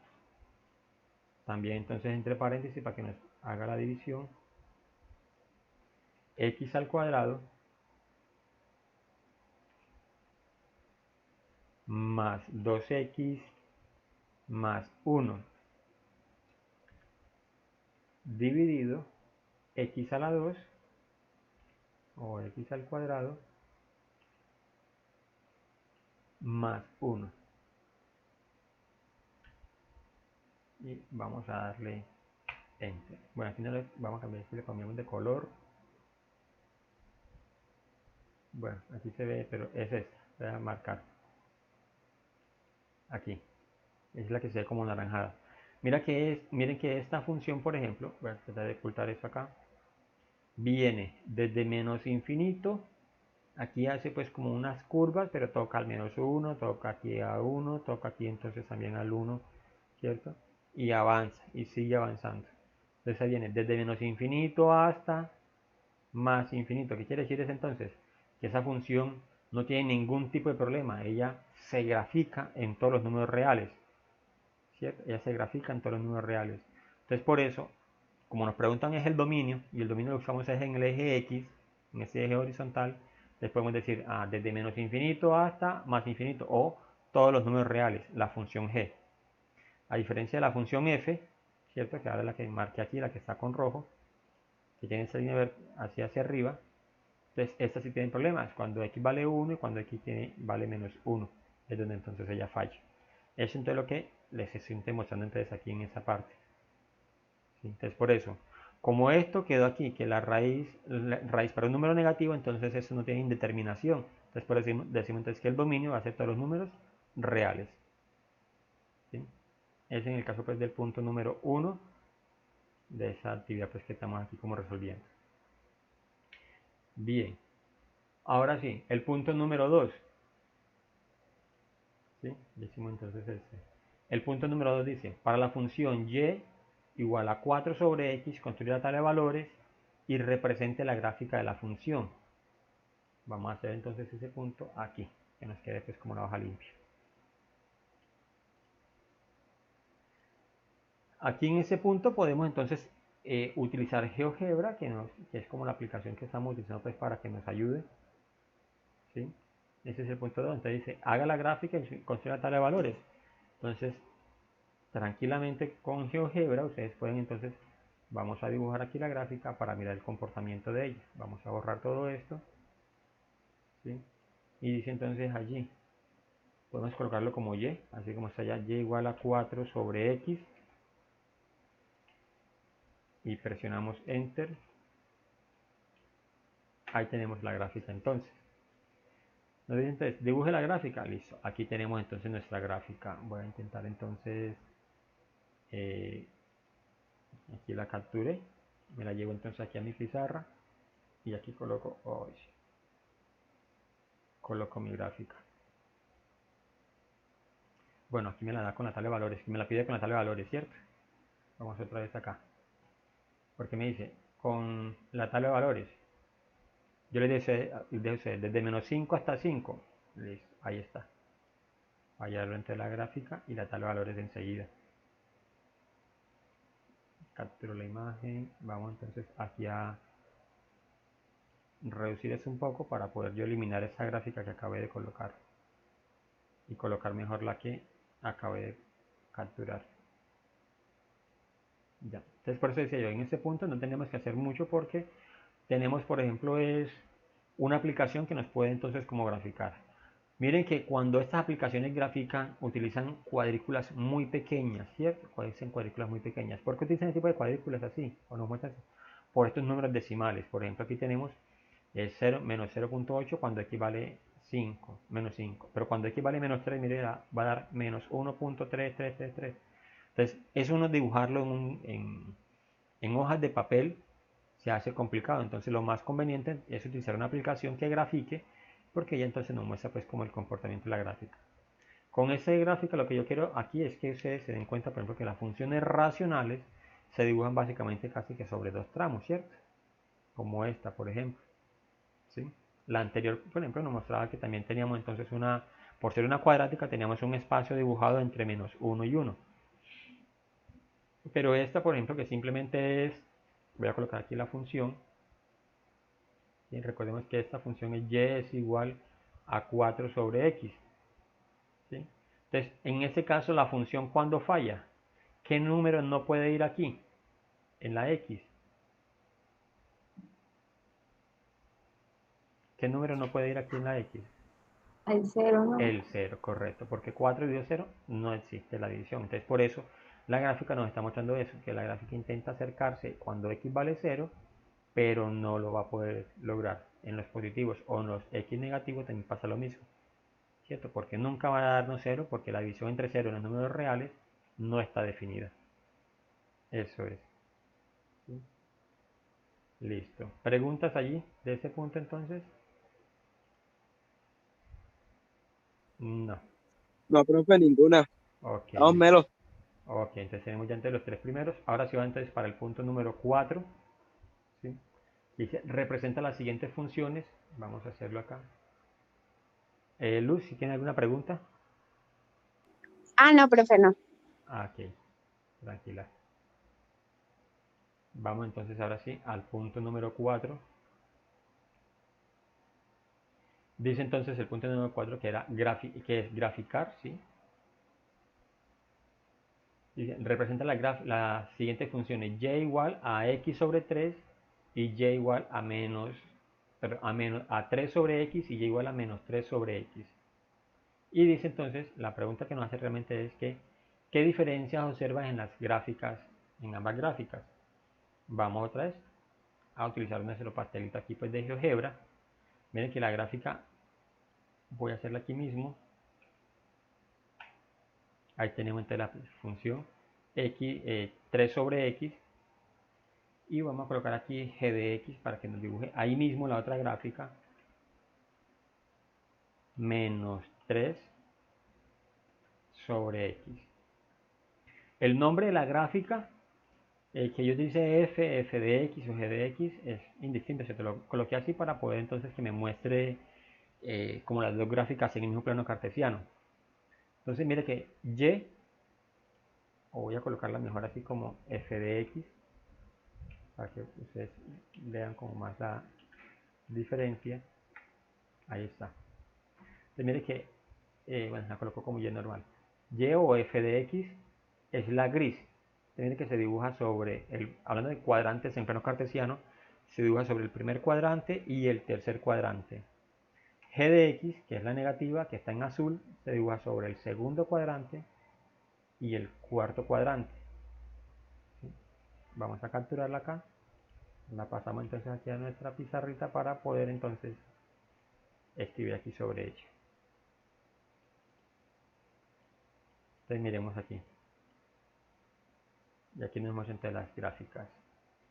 también entonces entre paréntesis para que nos haga la división, x al cuadrado más 2x más 1 dividido x a la 2 o x al cuadrado más 1. Y vamos a darle enter. Bueno, aquí no le vamos a cambiar, si le cambiamos de color. Bueno, aquí se ve, pero es esta. Voy a marcar aquí. Es la que se ve como naranjada. Miren que esta función, por ejemplo, voy a tratar de ocultar esto acá, viene desde menos infinito, aquí hace pues como unas curvas, pero toca al menos 1, toca aquí a 1, toca aquí entonces también al 1, ¿cierto? Y avanza, y sigue avanzando. Entonces ahí viene desde menos infinito hasta más infinito. ¿Qué quiere decir eso entonces? Que esa función no tiene ningún tipo de problema, ella se grafica en todos los números reales, ¿cierto? Ella se grafica en todos los números reales. Entonces por eso, como nos preguntan es el dominio, y el dominio lo que usamos es en el eje X, en ese eje horizontal, les podemos decir desde menos infinito hasta más infinito, o todos los números reales, la función g. A diferencia de la función f, ¿cierto? Que ahora es la que marqué aquí, la que está con rojo, que tiene esa línea hacia arriba. Entonces esta sí tiene problemas, cuando x vale 1 y cuando x vale menos 1, es donde entonces ella falla. Eso entonces lo que les estoy mostrando entonces aquí en esa parte. ¿Sí? Entonces por eso, como esto quedó aquí, que la raíz para un número negativo, entonces eso no tiene indeterminación. Entonces por eso decimos entonces que el dominio va a ser todos los números reales. ¿Sí? Es en el caso pues del punto número 1 de esa actividad pues que estamos aquí como resolviendo. Bien, ahora sí, el punto número 2. ¿Sí? Decimos entonces este. El punto número 2 dice, para la función y igual a 4 sobre x, construye la tabla de valores y represente la gráfica de la función. Vamos a hacer entonces ese punto aquí, que nos quede pues como una hoja limpia. Aquí en ese punto podemos entonces utilizar GeoGebra, que es como la aplicación que estamos utilizando pues para que nos ayude. ¿Sí? Ese es el punto 2. Entonces dice, haga la gráfica y construya la tabla de valores. Entonces, tranquilamente con GeoGebra ustedes pueden entonces, vamos a dibujar aquí la gráfica para mirar el comportamiento de ella. Vamos a borrar todo esto. ¿Sí? Y dice entonces allí, podemos colocarlo como y, así como está allá, y igual a 4 sobre x. Y presionamos enter. Ahí tenemos la gráfica entonces. Entonces dibuje la gráfica, listo. Aquí tenemos entonces nuestra gráfica. Voy a intentar entonces aquí la capturé, me la llevo entonces aquí a mi pizarra y aquí coloco mi gráfica. Bueno, aquí me la da con la tabla de valores, me la pide con la tabla de valores, ¿cierto? Vamos otra vez acá, porque me dice con la tabla de valores. Yo le deseo desde menos 5 hasta 5. Listo, ahí está. Hallarlo entre la gráfica y la tabla de valores enseguida. Capturo la imagen. Vamos entonces aquí a reducir eso un poco para poder yo eliminar esa gráfica que acabé de colocar y colocar mejor la que acabé de capturar. Ya. Entonces por eso decía yo, en este punto no tenemos que hacer mucho porque tenemos, por ejemplo, es una aplicación que nos puede entonces como graficar. Miren que cuando estas aplicaciones grafican utilizan cuadrículas muy pequeñas, ¿cierto? Utilizan cuadrículas muy pequeñas. ¿Por qué utilizan ese tipo de cuadrículas así? O nos muestran así? Por estos números decimales. Por ejemplo, aquí tenemos el 0 menos 0.8 cuando equivale 5, menos 5. Pero cuando equivale menos 3, mire, va a dar menos 1.3333. Entonces, eso uno dibujarlo en hojas de papel se hace complicado. Entonces, lo más conveniente es utilizar una aplicación que grafique, porque ya entonces nos muestra pues como el comportamiento de la gráfica. Con esta gráfica lo que yo quiero aquí es que ustedes se den cuenta, por ejemplo, que las funciones racionales se dibujan básicamente casi que sobre dos tramos, ¿cierto? Como esta, por ejemplo. ¿Sí? La anterior, por ejemplo, nos mostraba que también teníamos entonces por ser una cuadrática, teníamos un espacio dibujado entre menos 1 y 1. Pero esta, por ejemplo, que simplemente es, voy a colocar aquí la función, y recordemos que esta función es y es igual a 4 sobre x. ¿Sí? Entonces, en este caso, la función cuando falla, ¿qué número no puede ir aquí? En la x. ¿Qué número no puede ir aquí en la x? El 0, ¿no? El 0, correcto, porque 4 dividido 0 no existe la división. Entonces, por eso la gráfica nos está mostrando eso, que la gráfica intenta acercarse cuando x vale 0, pero no lo va a poder lograr. En los positivos o en los x negativos también pasa lo mismo, ¿cierto? Porque nunca va a darnos 0, porque la división entre 0 y los números reales no está definida. Eso es. ¿Sí? Listo. ¿Preguntas allí de ese punto entonces? No. No, profe, ninguna. Ok, Vamos, listo. Melo. Ok, entonces tenemos ya entre los tres primeros. Ahora sí va entonces para el punto número 4. ¿Sí? Dice, representa las siguientes funciones. Vamos a hacerlo acá. Luz, si tiene alguna pregunta. Ah, no, profe, no. Ah, ok, tranquila. Vamos entonces ahora sí al punto número 4. Dice entonces el punto número 4 que, que es graficar, ¿sí? Dice, representa las siguientes funciones: y igual a x sobre 3 y y igual a a 3 sobre x y y igual a menos 3 sobre x. Y dice entonces, la pregunta que nos hace realmente es que, ¿qué diferencias observas en las gráficas, en ambas gráficas? Vamos otra vez a utilizar nuestro pastelito aquí pues de GeoGebra. Miren que la gráfica, voy a hacerla aquí mismo. Ahí tenemos entonces la función x, 3 sobre x. Y vamos a colocar aquí g de x para que nos dibuje ahí mismo la otra gráfica. Menos 3 sobre x. El nombre de la gráfica, que yo dice f de x o g de x, es indistinto. Se te lo coloqué así para poder entonces que me muestre como las dos gráficas en el mismo plano cartesiano. Entonces mire que y, o voy a colocarla mejor así como f de x, para que ustedes vean como más la diferencia. Ahí está. Entonces mire que, bueno, la coloco como y normal. Y o f de x es la gris. Mire que se dibuja sobre, hablando de cuadrantes en plano cartesiano, se dibuja sobre el primer cuadrante y el tercer cuadrante. G de x, que es la negativa, que está en azul, se dibuja sobre el segundo cuadrante y el cuarto cuadrante. ¿Sí? Vamos a capturarla acá. La pasamos entonces aquí a nuestra pizarrita para poder entonces escribir aquí sobre ella. Entonces miremos aquí. Y aquí nos muestran entre las gráficas.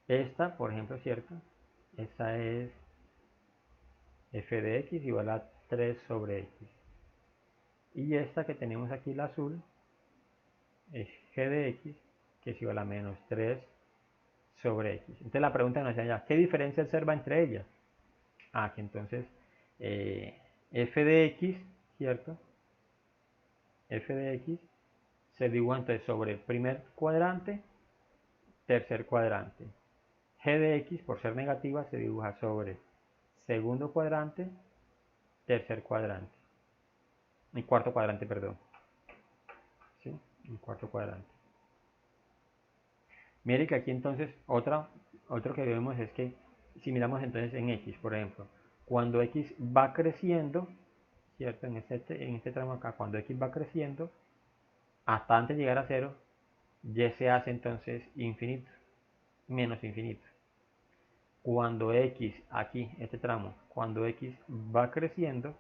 Esta, por ejemplo, ¿cierto? Esta es f de x igual a 3 sobre x. Y esta que tenemos aquí, la azul, es g de x, que es igual a menos 3 sobre x. Entonces la pregunta nos ya, ¿qué diferencia observa entre ellas? Ah, que entonces f de x, ¿cierto? F de x se dibuja entonces sobre el primer cuadrante, tercer cuadrante. G de x, por ser negativa, se dibuja sobre segundo cuadrante, tercer cuadrante. Y cuarto cuadrante, perdón. ¿Sí? El cuarto cuadrante. Mire que aquí entonces otro que vemos es que si miramos entonces en x, por ejemplo, cuando x va creciendo, ¿cierto? En este tramo acá, cuando x va creciendo, hasta antes de llegar a 0, y se hace entonces infinito, menos infinito. Cuando x, aquí, este tramo, cuando x va creciendo,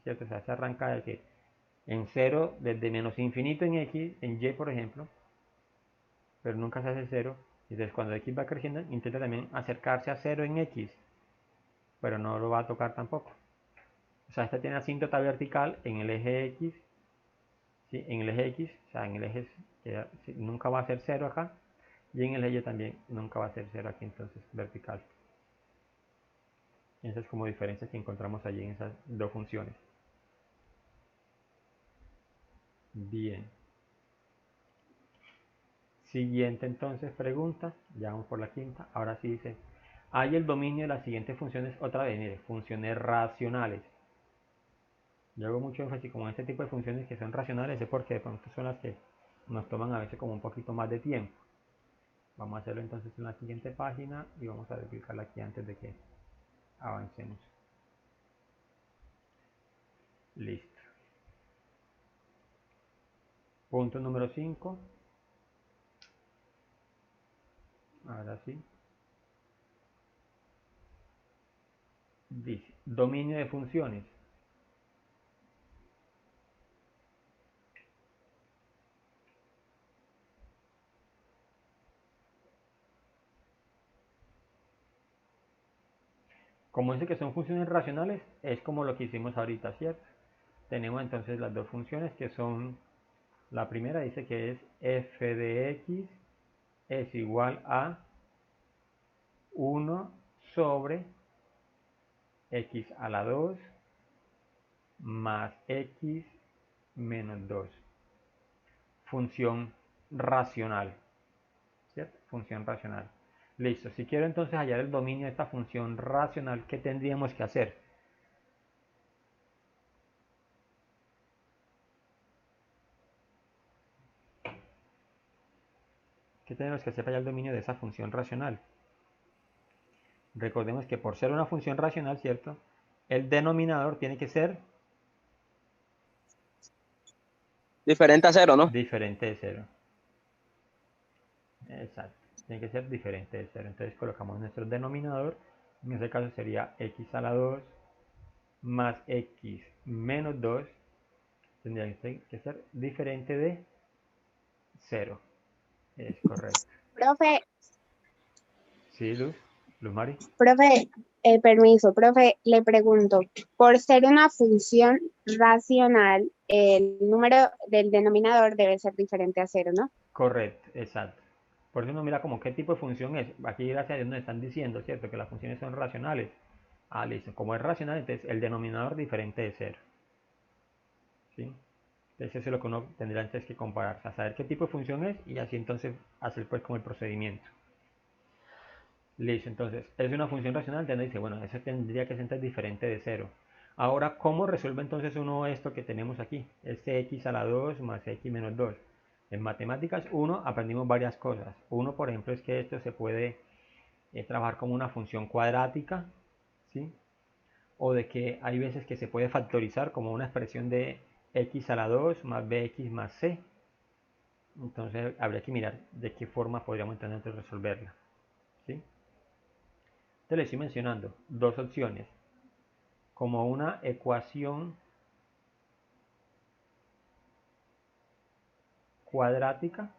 ¿cierto? O sea, se arranca de que en 0, desde menos infinito en x, en y por ejemplo, pero nunca se hace 0. Entonces cuando x va creciendo, intenta también acercarse a 0 en x, pero no lo va a tocar tampoco. O sea, esta tiene asíntota vertical en el eje x, ¿sí? En el eje x, o sea, en el eje que nunca va a ser 0 acá, y en el eje también nunca va a ser 0 aquí, entonces vertical. Esas es como diferencias que encontramos allí en esas dos funciones. Bien. Siguiente entonces pregunta, ya vamos por la quinta. Ahora sí dice, hay el dominio de las siguientes funciones, otra vez, mire, funciones racionales. Yo hago mucho énfasis como este tipo de funciones que son racionales, es porque de pronto son las que nos toman a veces como un poquito más de tiempo. Vamos a hacerlo entonces en la siguiente página y vamos a explicarla aquí antes de que avancemos. Listo. Punto número 5. Ahora sí. Dice, dominio de funciones. Como dice que son funciones racionales, es como lo que hicimos ahorita, ¿cierto? Tenemos entonces las dos funciones que son, la primera dice que es f de x es igual a 1 sobre x a la 2 más x menos 2. Función racional, ¿cierto? Función racional. Listo, si quiero entonces hallar el dominio de esta función racional, ¿qué tendríamos que hacer? ¿Qué tenemos que hacer para hallar el dominio de esa función racional? Recordemos que por ser una función racional, ¿cierto? El denominador tiene que ser Diferente a 0, ¿no? diferente de 0. Exacto, tiene que ser diferente de 0. Entonces colocamos nuestro denominador, en este caso sería x a la 2 más x menos 2, tendría que ser diferente de 0. Es correcto. Profe, ¿Sí, Luz? ¿Luz Mari? profe, permiso, profe, le pregunto, por ser una función racional, el número del denominador debe ser diferente a 0, ¿no? Correcto, exacto. Por eso uno mira como qué tipo de función es. Aquí gracias a Dios nos están diciendo, ¿cierto? Que las funciones son racionales. Ah, listo. Como es racional, entonces el denominador diferente de 0. ¿Sí? Entonces eso es lo que uno tendrá entonces que comparar. O sea, saber qué tipo de función es y así entonces hacer pues como el procedimiento. Listo, entonces es una función racional, entonces dice, bueno, eso tendría que ser entonces diferente de 0. Ahora, ¿cómo resuelve entonces uno esto que tenemos aquí? Este x a la 2 más x menos 2. En matemáticas 1 aprendimos varias cosas. Uno, por ejemplo, es que esto se puede trabajar como una función cuadrática, ¿sí? O de que hay veces que se puede factorizar como una expresión de x a la 2 más bx más c. Entonces habría que mirar de qué forma podríamos entonces resolverla, ¿sí? Te le estoy mencionando dos opciones, como una ecuación cuadrática,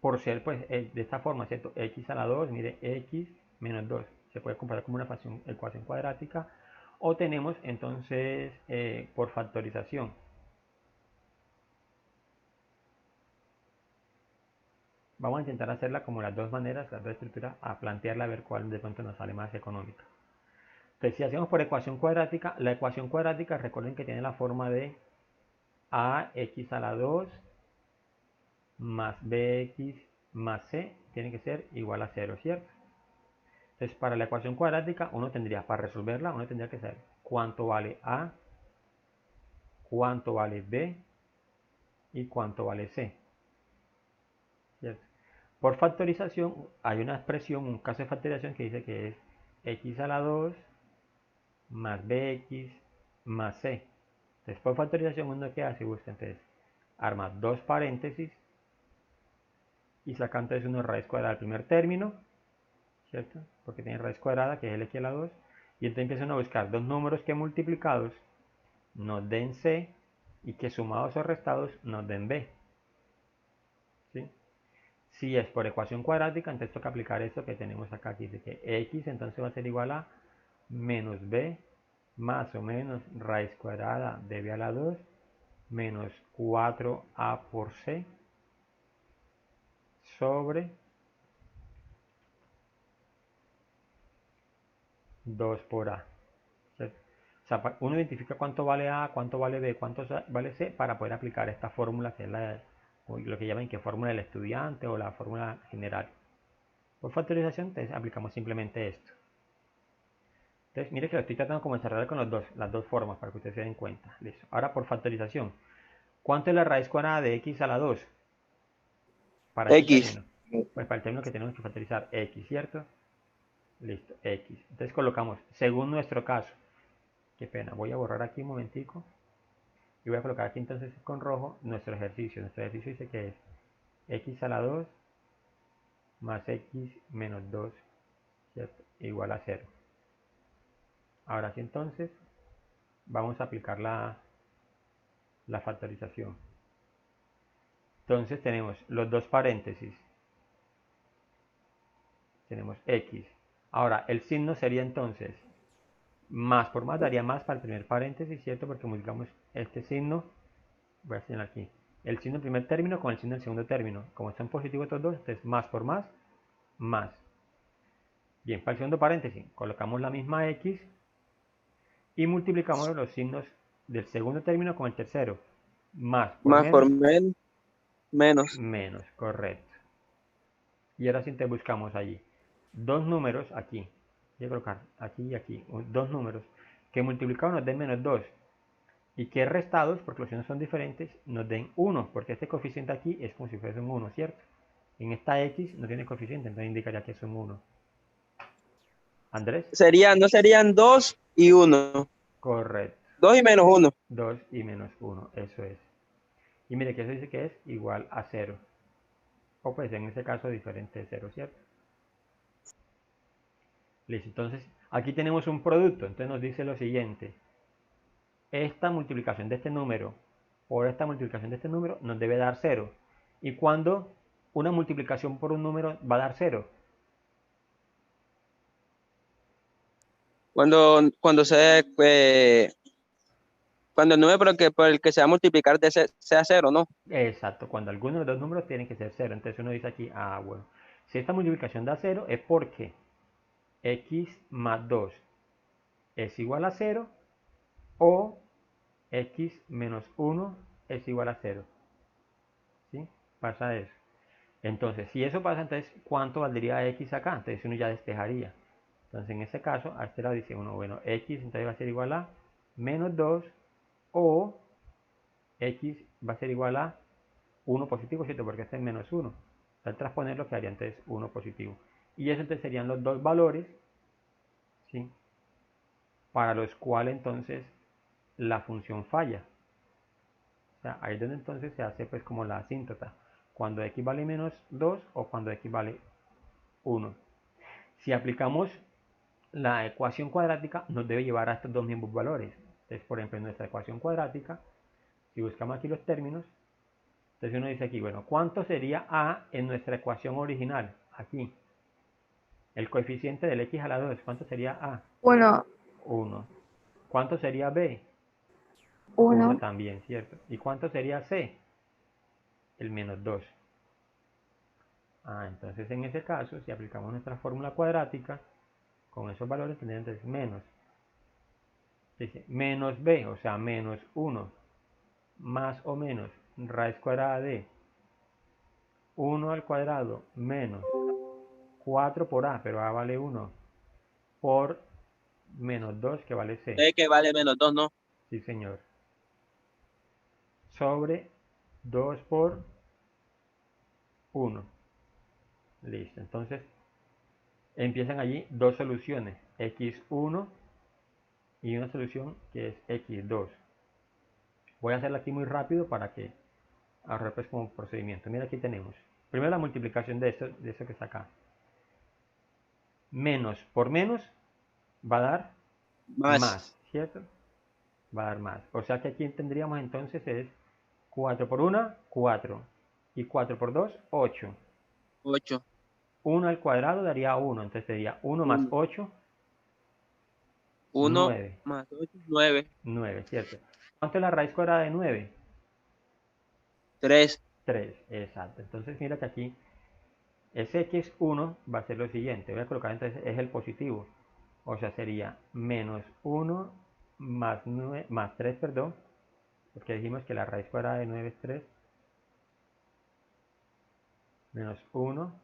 por ser pues de esta forma, ¿cierto? X a la 2, mire, x menos 2, se puede comparar como una ecuación cuadrática, o tenemos entonces por factorización. Vamos a intentar hacerla como las dos maneras, las dos estructuras, a plantearla a ver cuál de pronto nos sale más económica. Entonces, si hacemos por ecuación cuadrática, la ecuación cuadrática recuerden que tiene la forma de ax a la 2 más bx más c tiene que ser igual a 0, ¿cierto? Entonces, para la ecuación cuadrática, para resolverla, uno tendría que saber cuánto vale a, cuánto vale b y cuánto vale c, ¿cierto? Por factorización, hay una expresión, un caso de factorización que dice que es x a la 2 más bx más c. Entonces, por factorización, uno que hace, busca entonces, arma dos paréntesis y saca entonces una raíz cuadrada del primer término, ¿cierto? Porque tiene raíz cuadrada, que es el x a la 2, y entonces empiezan a buscar dos números que multiplicados nos den c y que sumados o restados nos den b, ¿sí? Si es por ecuación cuadrática, entonces toca aplicar esto que tenemos acá, que dice que x entonces va a ser igual a menos b más o menos raíz cuadrada de b a la 2 menos 4a por c sobre 2 por a, ¿cierto? O sea, uno identifica cuánto vale a, cuánto vale b, cuánto vale c para poder aplicar esta fórmula que es lo que llaman que fórmula del estudiante o la fórmula general. Por factorización, entonces aplicamos simplemente esto. Entonces, mire que lo estoy tratando como de cerrar con las dos formas para que ustedes se den cuenta. Listo. Ahora por factorización. ¿Cuánto es la raíz cuadrada de x a la 2? Para este X. término. Pues para el término que tenemos que factorizar, x, ¿cierto? Listo, x. Entonces colocamos, según nuestro caso. Qué pena, voy a borrar aquí un momentico. Y voy a colocar aquí entonces con rojo nuestro ejercicio. Nuestro ejercicio dice que es x a la 2 más x menos 2, ¿cierto? Igual a 0. Ahora sí entonces vamos a aplicar la factorización. Entonces tenemos los dos paréntesis. Tenemos x Ahora, el signo sería entonces, más por más daría más para el primer paréntesis, ¿cierto? Porque multiplicamos este signo, voy a señalar aquí, el signo del primer término con el signo del segundo término. Como están positivos estos dos, entonces más por más, más. Bien, para el segundo paréntesis, colocamos la misma X y multiplicamos los signos del segundo término con el tercero. Más por Más por menos, menos. menos, correcto. Y ahora sí te buscamos allí dos números aquí. Voy a colocar aquí y aquí, dos números que multiplicados nos den menos 2 y que restados, porque los signos son diferentes, nos den 1, porque este coeficiente aquí es como si fuese un 1, ¿cierto? En esta X no tiene coeficiente, entonces indicaría que es un 1. Andrés, No serían 2 y 1. correcto. 2 y menos 1. 2 y menos 1, eso es. Y mire que eso dice que es igual a 0. O pues en este caso diferente de 0, ¿cierto? Listo, entonces aquí tenemos un producto, entonces nos dice lo siguiente. Esta multiplicación de este número por esta multiplicación de este número nos debe dar 0. ¿Y cuando una multiplicación por un número va a dar 0? Cuando cuando el número por el que se va a multiplicar sea 0, ¿no? Exacto, cuando alguno de los dos números tienen que ser 0. Entonces uno dice aquí, bueno, si esta multiplicación da 0 es porque x más 2 es igual a 0 o x menos 1 es igual a 0. ¿Sí? Pasa eso. Entonces, si eso pasa, entonces, ¿cuánto valdría x acá? Entonces uno ya despejaría. Entonces, en este caso, a este lado dice uno, bueno, x entonces va a ser igual a menos 2 o x va a ser igual a 1 positivo, ¿cierto? Porque este es menos 1. Al transponerlo quedaría entonces 1 positivo. Y eso entonces serían los dos valores, ¿sí? Para los cuales entonces la función falla. O sea, ahí es donde entonces se hace pues como la asíntota. Cuando x vale menos 2 o cuando x vale 1. Si aplicamos la ecuación cuadrática, nos debe llevar a estos dos mismos valores. Entonces, por ejemplo, en nuestra ecuación cuadrática, si buscamos aquí los términos, entonces uno dice aquí, bueno, ¿cuánto sería a en nuestra ecuación original? Aquí. El coeficiente del x a la 2, ¿cuánto sería a? 1, 1. ¿Cuánto sería b? 1, 1 también, ¿cierto? ¿Y cuánto sería c? El menos 2. Entonces en ese caso, si aplicamos nuestra fórmula cuadrática, con esos valores tendríamos entonces menos. Dice, menos b, o sea, menos 1, más o menos raíz cuadrada de 1 al cuadrado menos 4 por a, pero a vale 1, por menos 2 que vale c. Que vale menos 2, ¿no? Sí, señor. Sobre 2 por 1. Listo. Entonces, empiezan allí dos soluciones, x1 y una solución que es x2. Voy a hacerla aquí muy rápido para que ahorrar pues como procedimiento. Mira, aquí tenemos. Primero la multiplicación de eso que está acá. Menos por menos va a dar más, ¿cierto? Va a dar más. O sea que aquí tendríamos entonces es 4 por 1, 4. Y 4 por 2, 8. 8. 1 al cuadrado daría 1. Entonces sería 1 más 8, 1 9. más 8, 9. 9, ¿cierto? ¿Cuánto es la raíz cuadrada de 9? 3. 3, exacto. Entonces mira que aquí ese x1 va a ser lo siguiente. Voy a colocar entonces es el positivo. O sea, sería menos 1 más 9, más 3, perdón. Porque dijimos que la raíz cuadrada de 9 es 3. Menos 1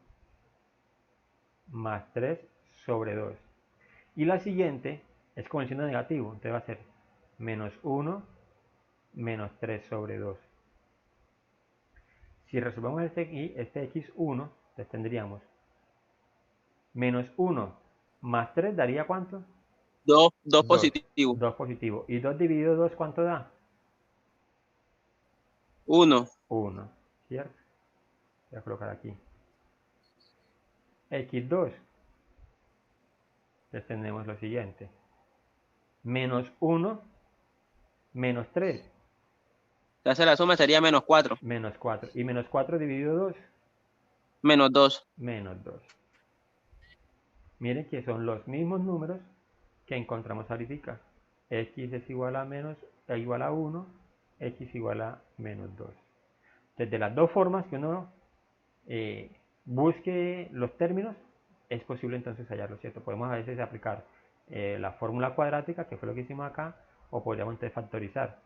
más 3 sobre 2. Y la siguiente es con el signo negativo. Entonces va a ser menos 1 menos 3 sobre 2. Si resolvemos este x1, entonces tendríamos menos 1 más 3 daría ¿cuánto? 2 2. positivo. 2 positivo. ¿Y 2 dividido 2 cuánto da? 1. 1. ¿Cierto? Voy a colocar aquí. x2. Entonces tenemos lo siguiente. Menos 1 menos 3. Se hace la suma, sería menos 4. Menos 4. ¿Y menos 4 dividido 2? Menos 2. Menos 2. Miren que son los mismos números que encontramos ahorita. X es igual a igual a 1, X igual a menos 2. Desde las dos formas que uno busque los términos, es posible entonces hallarlo, ¿cierto? Podemos a veces aplicar la fórmula cuadrática, que fue lo que hicimos acá, o podríamos entonces factorizar,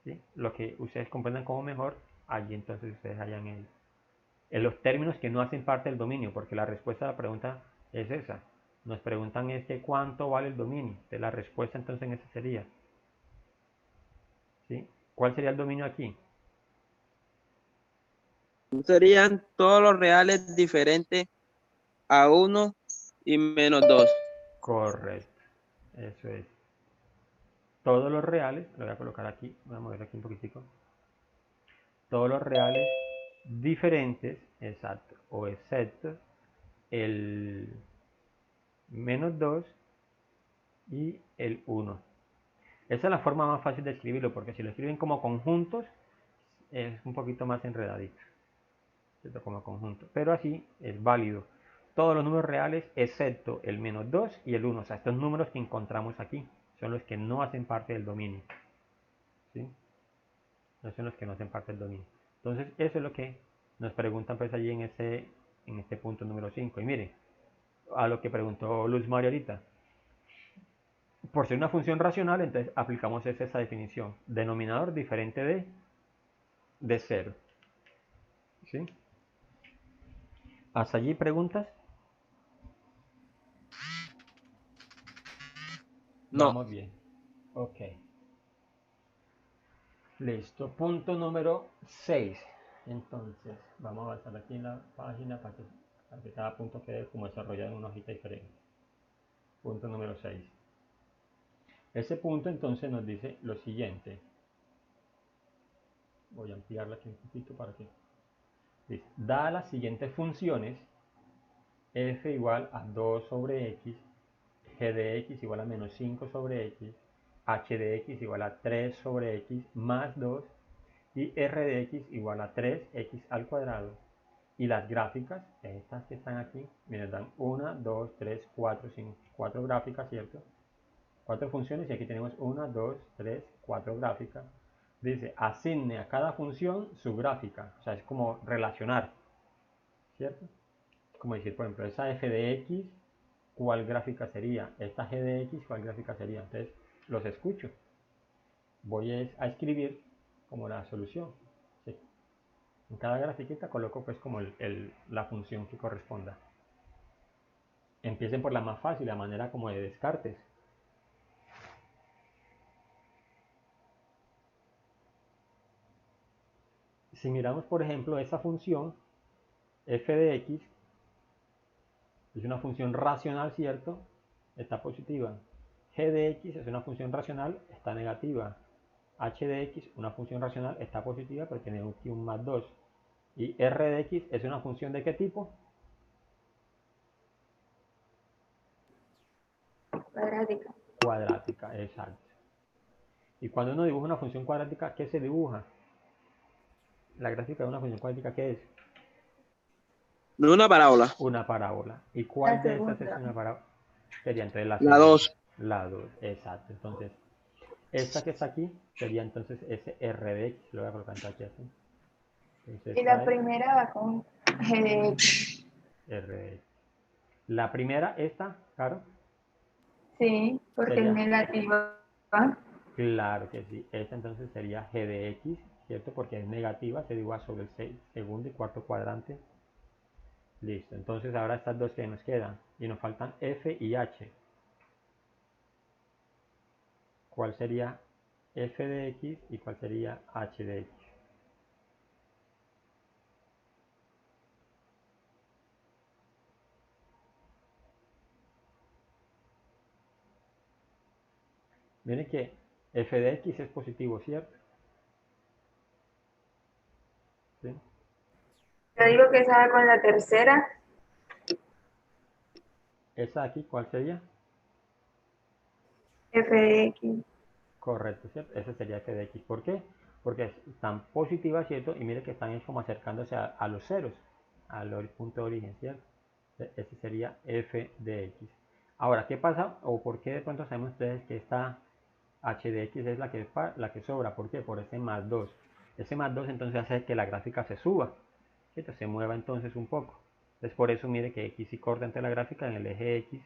¿sí? Lo que ustedes comprendan como mejor, allí entonces ustedes hallan en los términos que no hacen parte del dominio, porque la respuesta a la pregunta es esa. Nos preguntan es que cuánto vale el dominio. De la respuesta entonces en esa sería, ¿sí? ¿Cuál sería el dominio aquí? Serían todos los reales diferentes a 1 y menos 2. Correcto, eso es. Todos los reales, lo voy a colocar aquí, voy a mover aquí un poquitico. Todos los reales diferentes, exacto, o excepto el menos 2 y el 1. Esa es la forma más fácil de escribirlo, porque si lo escriben como conjuntos, es un poquito más enredadito, ¿cierto? Como conjunto. Pero así es válido. Todos los números reales, excepto el menos 2 y el 1. O sea, estos números que encontramos aquí son los que no hacen parte del dominio, ¿sí? No son los que no hacen parte del dominio. Entonces, eso es lo que nos preguntan pues allí en este punto número 5. Y mire, a lo que preguntó Luz Mario ahorita. Por ser una función racional, entonces aplicamos esa definición. Denominador diferente de 0. ¿Sí? ¿Hasta allí preguntas? No. Vamos bien. Ok. Listo. Punto número 6. Entonces, vamos a avanzar aquí en la página para que cada punto quede como desarrollado en una hojita diferente. Punto número 6. Ese punto entonces nos dice lo siguiente. Voy a ampliarla aquí un poquito para que... Dice, da las siguientes funciones, f igual a 2 sobre x, g de x igual a menos 5 sobre x, h de x igual a 3 sobre x más 2 y r de x igual a 3x al cuadrado. Y las gráficas, estas que están aquí, miren, dan 1, 2, 3, 4, 5, 4 gráficas, ¿cierto? 4 funciones y aquí tenemos 1, 2, 3, 4 gráficas. Dice, asigne a cada función su gráfica, o sea, es como relacionar, ¿cierto? Como decir, por ejemplo, esa f de x, ¿cuál gráfica sería? Esta g de x, ¿cuál gráfica sería? Entonces, los escucho. Voy a escribir como la solución, ¿sí? En cada grafiquita coloco pues como la función que corresponda. Empiecen por la más fácil, la manera como de descartes. Si miramos, por ejemplo, esta función, f de x, es una función racional, ¿cierto? Está positiva. G de x es una función racional, está negativa. H de x, una función racional, está positiva, pero tiene aquí un más 2. Y R de x es una función ¿de qué tipo? Cuadrática. Cuadrática, exacto. Y cuando uno dibuja una función cuadrática, ¿qué se dibuja? La gráfica de una función cuadrática, ¿qué es? No una parábola. Una parábola. ¿Y cuál La de estas es segunda. una parábola? Sería entonces la La segunda. 2. La 2, exacto. Entonces, esta que está aquí sería entonces ese R de x. Lo voy a colocar aquí así. Entonces, Y la primera va con G de X. R de x. La primera, esta, claro, Sí, porque es sería, negativa. claro que sí. Esta entonces sería G de x, ¿cierto? Porque es negativa, se dibuja sobre el segundo y cuarto cuadrante. Listo. Entonces, ahora estas dos que nos quedan. Y nos faltan F y H. ¿Cuál sería f de x y cuál sería h de x? Miren que f de x es positivo, ¿cierto? ¿Sí? Yo digo que esa va con la tercera, Esa de aquí, ¿cuál sería? F de X. Correcto, ¿cierto? Esa sería f de x. ¿Por qué? Porque están positivas, ¿cierto? Y mire que están como acercándose a los ceros, al punto de origen, ¿cierto? Este sería f de x. Ahora, ¿qué pasa o por qué de pronto sabemos ustedes que esta h de x es la que sobra? ¿Por qué? Por ese más 2. Ese más 2 entonces hace que la gráfica se suba, ¿cierto? Se mueva entonces un poco. Entonces por eso mire que x sí corta entre la gráfica en el eje x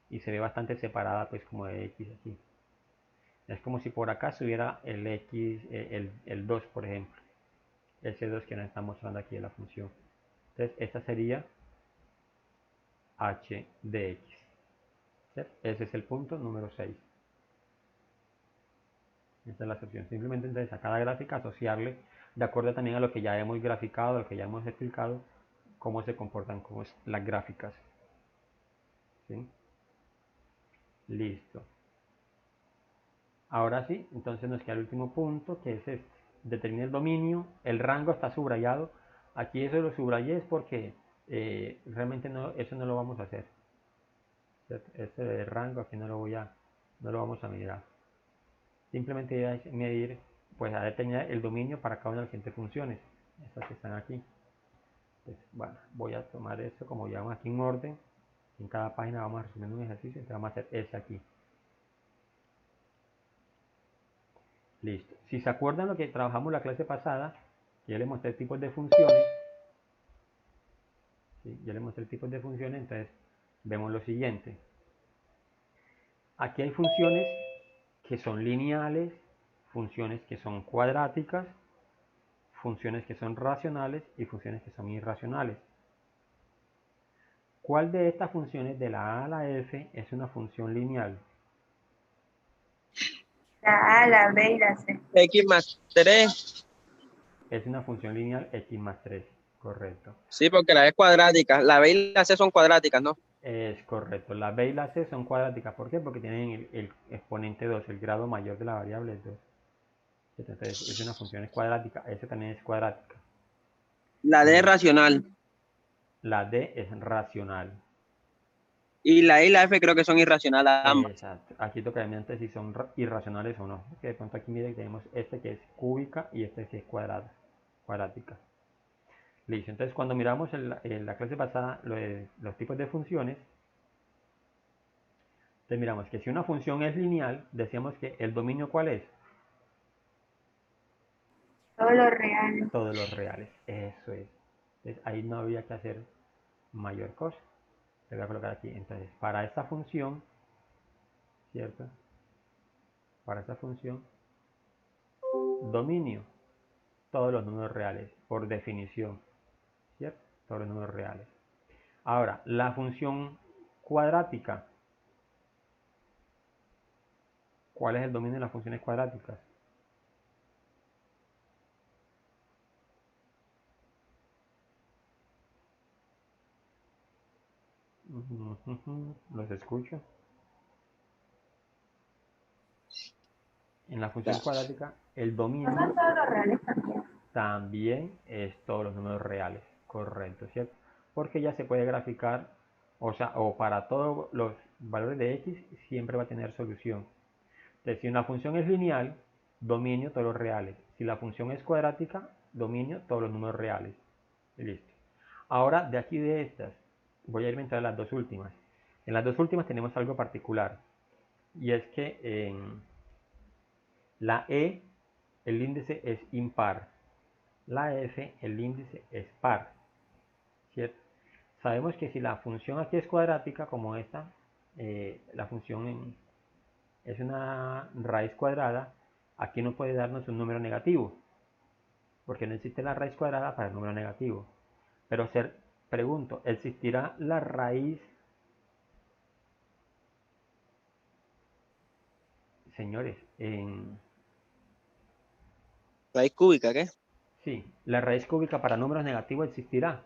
y se ve bastante separada pues como de x aquí. Es como si por acá subiera el x, el 2 por ejemplo. Ese 2 que nos está mostrando aquí de la función. Entonces esta sería h de x. ¿Cierto? Ese es el punto número 6. Esta es la solución. Simplemente entonces a cada gráfica asociarle, de acuerdo también a lo que ya hemos graficado, a lo que ya hemos explicado, cómo se comportan como las gráficas. ¿Sí? Listo. Ahora sí, entonces nos queda el último punto, que es este. Determina el dominio, el rango está subrayado. Aquí eso lo subrayé es porque realmente no, eso no lo vamos a hacer. Este de rango aquí no lo vamos a mirar. Simplemente voy a medir, pues a determinar el dominio para cada una de las siguientes funciones. Estas que están aquí. Entonces, bueno, voy a tomar esto como ya aquí en orden. En cada página vamos a resolver un ejercicio, entonces vamos a hacer ese aquí. Listo. Si se acuerdan lo que trabajamos la clase pasada, ya les mostré tipos de funciones. ¿Sí? Ya les mostré tipos de funciones, entonces vemos lo siguiente. Aquí hay funciones que son lineales, funciones que son cuadráticas, funciones que son racionales y funciones que son irracionales. ¿Cuál de estas funciones de la a a la f es una función lineal? La A, la B y la C. X más 3. Es una función lineal x más 3. Correcto. Sí, porque la es cuadrática. La B y la C son cuadráticas, ¿no? Es correcto. La b y la c son cuadráticas. ¿Por qué? Porque tienen el exponente 2, el grado mayor de la variable es 2. Entonces es una función cuadrática. Esa también es cuadrática. La D es racional. La d es racional. Y la E y la F creo que son irracionales ambas. Exacto. Aquí toca ver si son irracionales o no. Que de pronto aquí mire que tenemos este que es cúbica y este que es cuadrática. Listo. Entonces cuando miramos en la clase pasada los tipos de funciones, entonces miramos que si una función es lineal, decíamos que el dominio ¿cuál es? Todos los reales. Todos los reales. Eso es. Entonces ahí no había que hacer mayor cosa. Le voy a colocar aquí. Entonces para esta función, ¿cierto? Para esta función, dominio, todos los números reales, por definición, ¿cierto? Todos los números reales. Ahora, la función cuadrática. ¿Cuál es el dominio de las funciones cuadráticas? Los escucho. En la función cuadrática, el dominio Son todos los reales también. también es todos los números reales. Correcto, ¿cierto? Porque ya se puede graficar, o sea, o para todos los valores de x siempre va a tener solución. Entonces, si una función es lineal, dominio todos los reales. Si la función es cuadrática, dominio todos los números reales. Y listo. Ahora, de aquí de estas, voy a irme a las dos últimas. En las dos últimas tenemos algo particular. Y es que en la E, el índice es impar. La F, el índice es par. ¿Cierto? Sabemos que si la función aquí es cuadrática, como esta, la función es una raíz cuadrada, aquí no puede darnos un número negativo, porque no existe la raíz cuadrada para el número negativo. Pero pregunto, ¿existirá la raíz, señores, Raíz cúbica, ¿qué? sí, la raíz cúbica para números negativos existirá?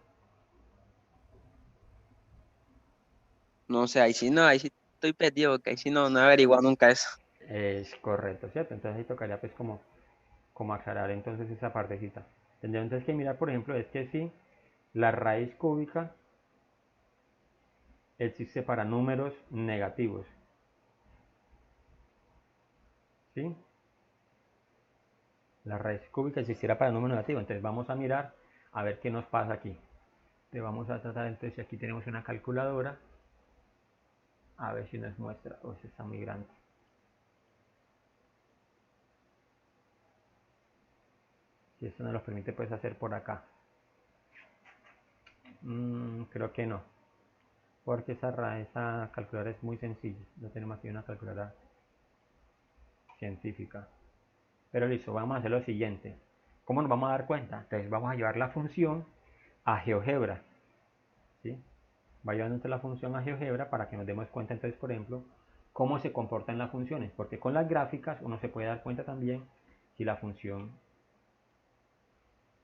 No sé, ahí sí no, ahí sí estoy perdido, porque ahí sí no he averiguado nunca eso. Es correcto, ¿cierto? Entonces ahí tocaría pues como aclarar entonces esa partecita. Tendría entonces que mirar, por ejemplo, es que si la raíz cúbica existe para números negativos, ¿sí? La raíz cúbica existirá para números negativos, entonces vamos a mirar a ver qué nos pasa aquí. Te vamos a tratar entonces, aquí tenemos una calculadora, a ver si nos muestra. Uy, está muy grande. Si esto nos lo permite, puedes hacer por acá. Creo que no, porque esa calculadora es muy sencilla. No tenemos aquí una calculadora científica. Pero listo, vamos a hacer lo siguiente. ¿Cómo nos vamos a dar cuenta? Entonces vamos a llevar la función a GeoGebra, ¿sí? Va llevando la función a GeoGebra para que nos demos cuenta, entonces, por ejemplo, cómo se comportan las funciones, porque con las gráficas uno se puede dar cuenta también si la función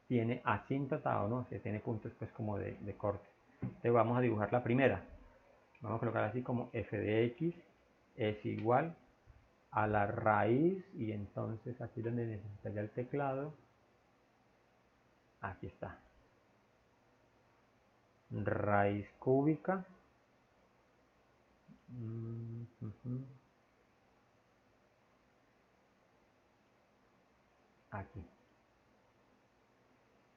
tiene asíntota o no, si tiene puntos pues como de corte. Entonces vamos a dibujar la primera. Vamos a colocar así como f de x es igual a la raíz, y entonces aquí donde necesitaría el teclado, aquí está, raíz cúbica, aquí,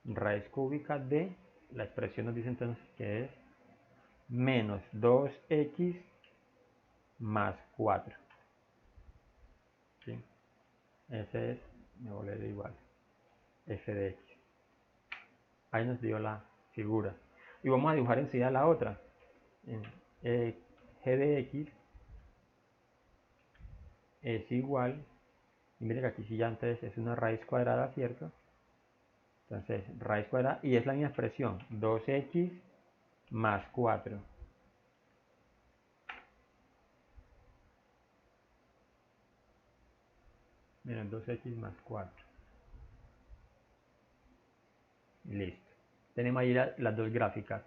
raíz cúbica de, la expresión nos dice entonces que es menos 2x más 4, ¿sí? Ese es, me voy a leer igual, f de x. Ahí nos dio la figura. Y vamos a dibujar enseguida la otra. G de x es igual, y miren que aquí sí ya entonces es una raíz cuadrada, ¿cierto? Entonces, raíz cuadrada, y es la misma expresión, 2x más 4. Miren, 2x más 4. Listo. Tenemos ahí las dos gráficas.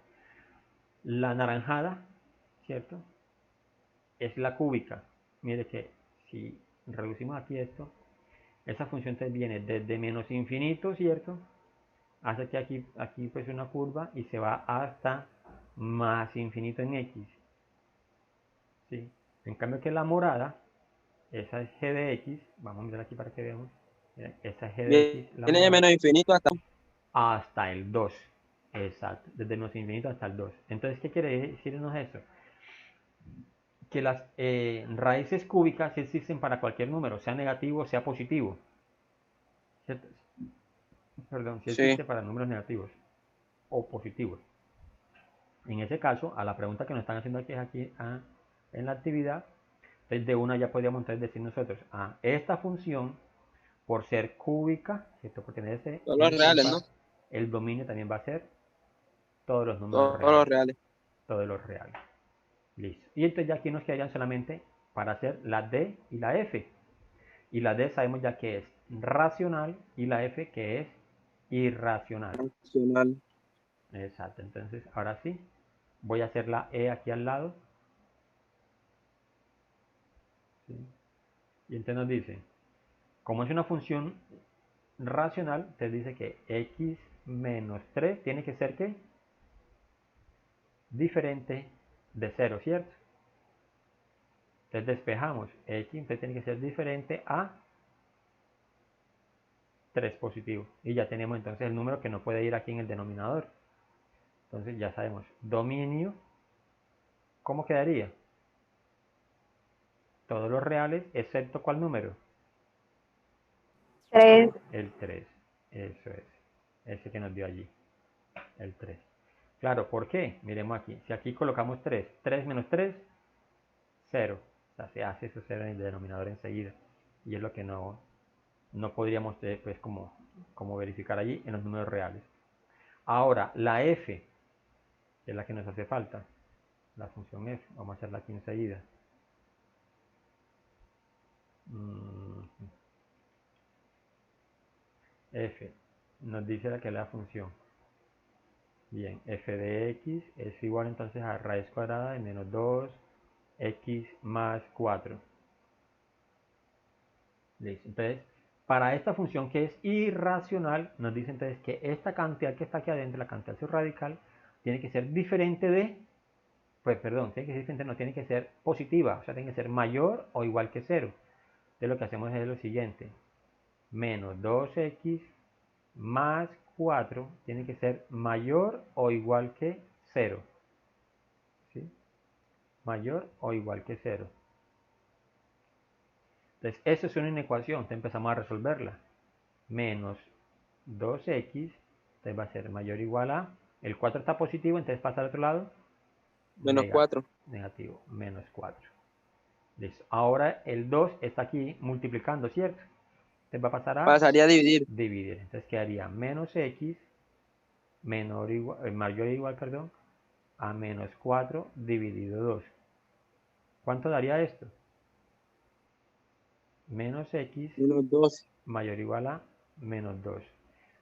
La naranjada, ¿cierto? Es la cúbica. Mire que si reducimos aquí esto, esa función entonces viene desde menos infinito, ¿cierto? Hace que aquí pues una curva y se va hasta más infinito en x. ¿Sí? En cambio que la morada, esa es g de x, vamos a mirar aquí para que veamos. Miren, esa es g de x, la Tiene de morada, menos infinito hasta el 2. Exacto, desde menos infinito hasta el 2. Entonces, ¿qué quiere decirnos eso? Que las raíces cúbicas existen para cualquier número, sea negativo o sea positivo. ¿Cierto? Perdón, si existe Sí. para números negativos o positivos. En ese caso, a la pregunta que nos están haciendo aquí en la actividad, de una ya podríamos entonces decir nosotros, esta función, por ser cúbica, ¿cierto? Por tener ese Todos los reales, ¿no? el dominio también va a ser todos los números Todos los reales. reales. Todos los reales. Listo. Y entonces ya aquí nos quedarían solamente para hacer la D y la F. Y la D sabemos ya que es racional y la F que es irracional. Racional. Exacto. Entonces ahora sí, voy a hacer la E aquí al lado. ¿Sí? Y entonces nos dice, como es una función racional, te dice que x menos 3 tiene que ser ¿qué? Diferente de 0, ¿cierto? Entonces despejamos, x entonces tiene que ser diferente a 3 positivo. Y ya tenemos entonces el número que no puede ir aquí en el denominador. Entonces ya sabemos, dominio, ¿cómo quedaría? Todos los reales, excepto ¿cuál número? 3. El 3. Eso es. Ese que nos dio allí. El 3. Claro, ¿por qué? Miremos aquí. Si aquí colocamos 3, 3 menos 3, 0. O sea, se hace eso 0 en el denominador enseguida. Y es lo que no podríamos pues, como verificar allí en los números reales. Ahora, la f, que es la que nos hace falta. La función f. Vamos a hacerla aquí enseguida. F nos dice la que es la función. Bien, f de x es igual entonces a raíz cuadrada de menos 2x más 4. Listo. Entonces, para esta función que es irracional, nos dice entonces que esta cantidad que está aquí adentro, la cantidad subradical, tiene que ser diferente de, pues perdón, tiene que ser diferente, no tiene que ser positiva, o sea, tiene que ser mayor o igual que 0. Entonces lo que hacemos es lo siguiente, menos 2x más 4 tiene que ser mayor o igual que 0. ¿Sí? Mayor o igual que 0. Entonces, eso es una inecuación. Entonces empezamos a resolverla. Menos 2x, entonces va a ser mayor o igual a, el 4 está positivo, entonces pasa al otro lado, Menos 4. negativo, menos 4. Listo. Ahora el 2 está aquí multiplicando, ¿cierto? Entonces va a pasar a Pasaría a dividir. dividir. Entonces quedaría menos x mayor o igual, perdón, a menos 4 dividido 2. ¿Cuánto daría esto? Menos x Menos 2. mayor o igual a menos 2.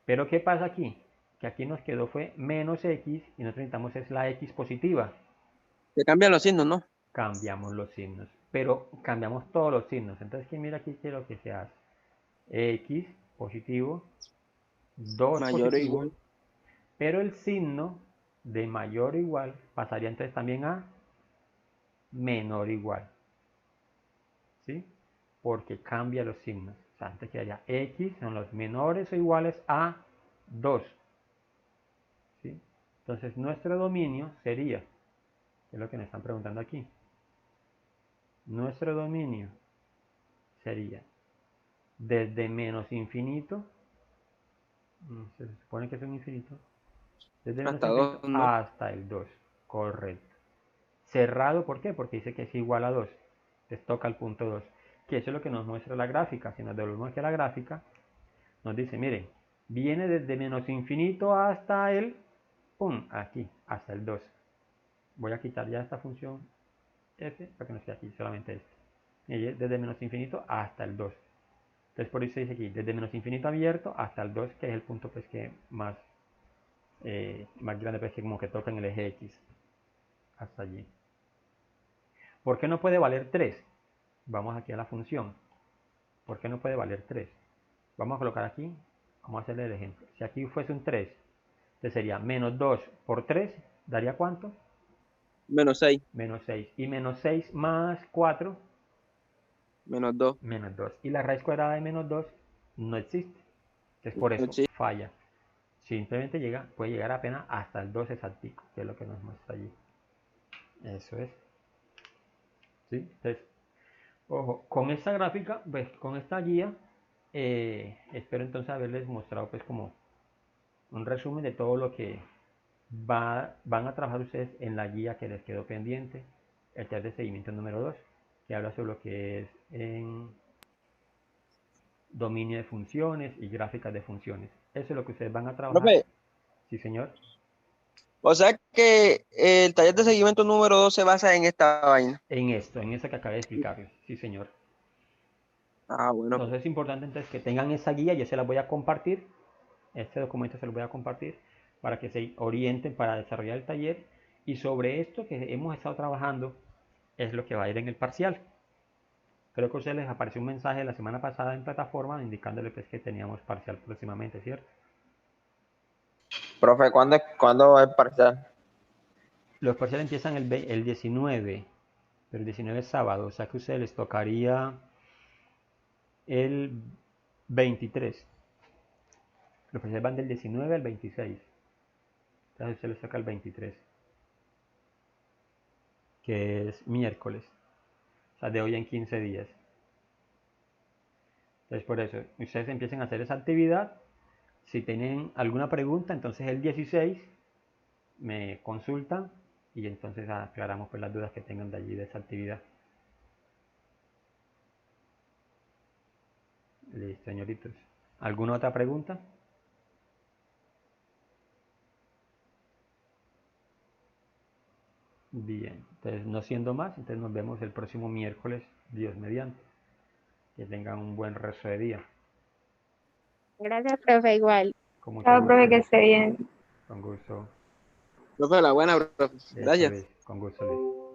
Pero ¿qué pasa aquí? Que aquí nos quedó fue menos x y nosotros necesitamos es la x positiva. Se cambian los signos, ¿no? Cambiamos los signos, pero cambiamos todos los signos. Entonces, que mira aquí que lo que se hace. X positivo, 2 Mayor o positivo, igual. pero el signo de mayor o igual pasaría entonces también a menor o igual. ¿Sí? Porque cambia los signos. O sea, antes quedaría X son los menores o iguales a 2. ¿Sí? Entonces, nuestro dominio sería, que es lo que me están preguntando aquí. Nuestro dominio sería desde menos infinito, se supone que es un infinito, desde menos Hasta infinito 2, ¿no? hasta el 2, correcto. Cerrado, ¿por qué? Porque dice que es igual a 2, les toca el punto 2, que eso es lo que nos muestra la gráfica. Si nos devolvemos aquí a la gráfica, nos dice, miren, viene desde menos infinito hasta el, pum, aquí, hasta el 2. Voy a quitar ya esta función f, para que no esté aquí, solamente esto. Desde menos infinito hasta el 2. Entonces por eso dice aquí, desde menos infinito abierto hasta el 2, que es el punto pues que más grande, pues que como que toca en el eje X. Hasta allí. ¿Por qué no puede valer 3? Vamos aquí a la función. ¿Por qué no puede valer 3? Vamos a colocar aquí, vamos a hacerle el ejemplo. Si aquí fuese un 3, entonces sería menos 2 por 3, ¿daría cuánto? Menos 6. Menos 6. Y menos 6 más 4, Menos 2. menos 2. Y la raíz cuadrada de menos 2 no existe. Entonces por eso Sí. falla. Simplemente puede llegar apenas hasta el 2 exactico, que es lo que nos muestra allí. Eso es. ¿Sí? Entonces, ojo, con esta gráfica, pues con esta guía, espero entonces haberles mostrado pues como un resumen de todo lo que van a trabajar ustedes en la guía que les quedó pendiente, el taller de seguimiento número 2, que habla sobre lo que es en dominio de funciones y gráficas de funciones. Eso es lo que ustedes van a trabajar. Profe, Sí, señor. o sea que el taller de seguimiento número 2 se basa en esta vaina. En esto, en eso que acabé de explicarles. Sí, señor. Ah, bueno. Entonces es importante entonces que tengan esa guía, yo se las voy a compartir, este documento se los voy a compartir para que se orienten para desarrollar el taller, y sobre esto que hemos estado trabajando es lo que va a ir en el parcial. Creo que a ustedes les apareció un mensaje la semana pasada en plataforma indicándole pues que teníamos parcial próximamente, ¿cierto? Profe, ¿cuándo es parcial? Los parciales empiezan el 19, pero el 19 es sábado, o sea que a ustedes les tocaría el 23. Los parciales van del 19 al 26. Entonces a ustedes les toca el 23, que es miércoles, o sea, de hoy en 15 días. Entonces por eso, ustedes empiecen a hacer esa actividad. Si tienen alguna pregunta, entonces el 16 me consultan y entonces aclaramos pues las dudas que tengan de allí de esa actividad. Listo, señoritos. ¿Alguna otra pregunta? Bien, entonces no siendo más, entonces nos vemos el próximo miércoles, Dios mediante. Que tengan un buen resto de día. Gracias, profe, igual. Con mucho Chao, profe, gusto, que Liz. esté bien. Con gusto. Profe, la buena, profe. Listo, Gracias. Liz. Con gusto, Liz.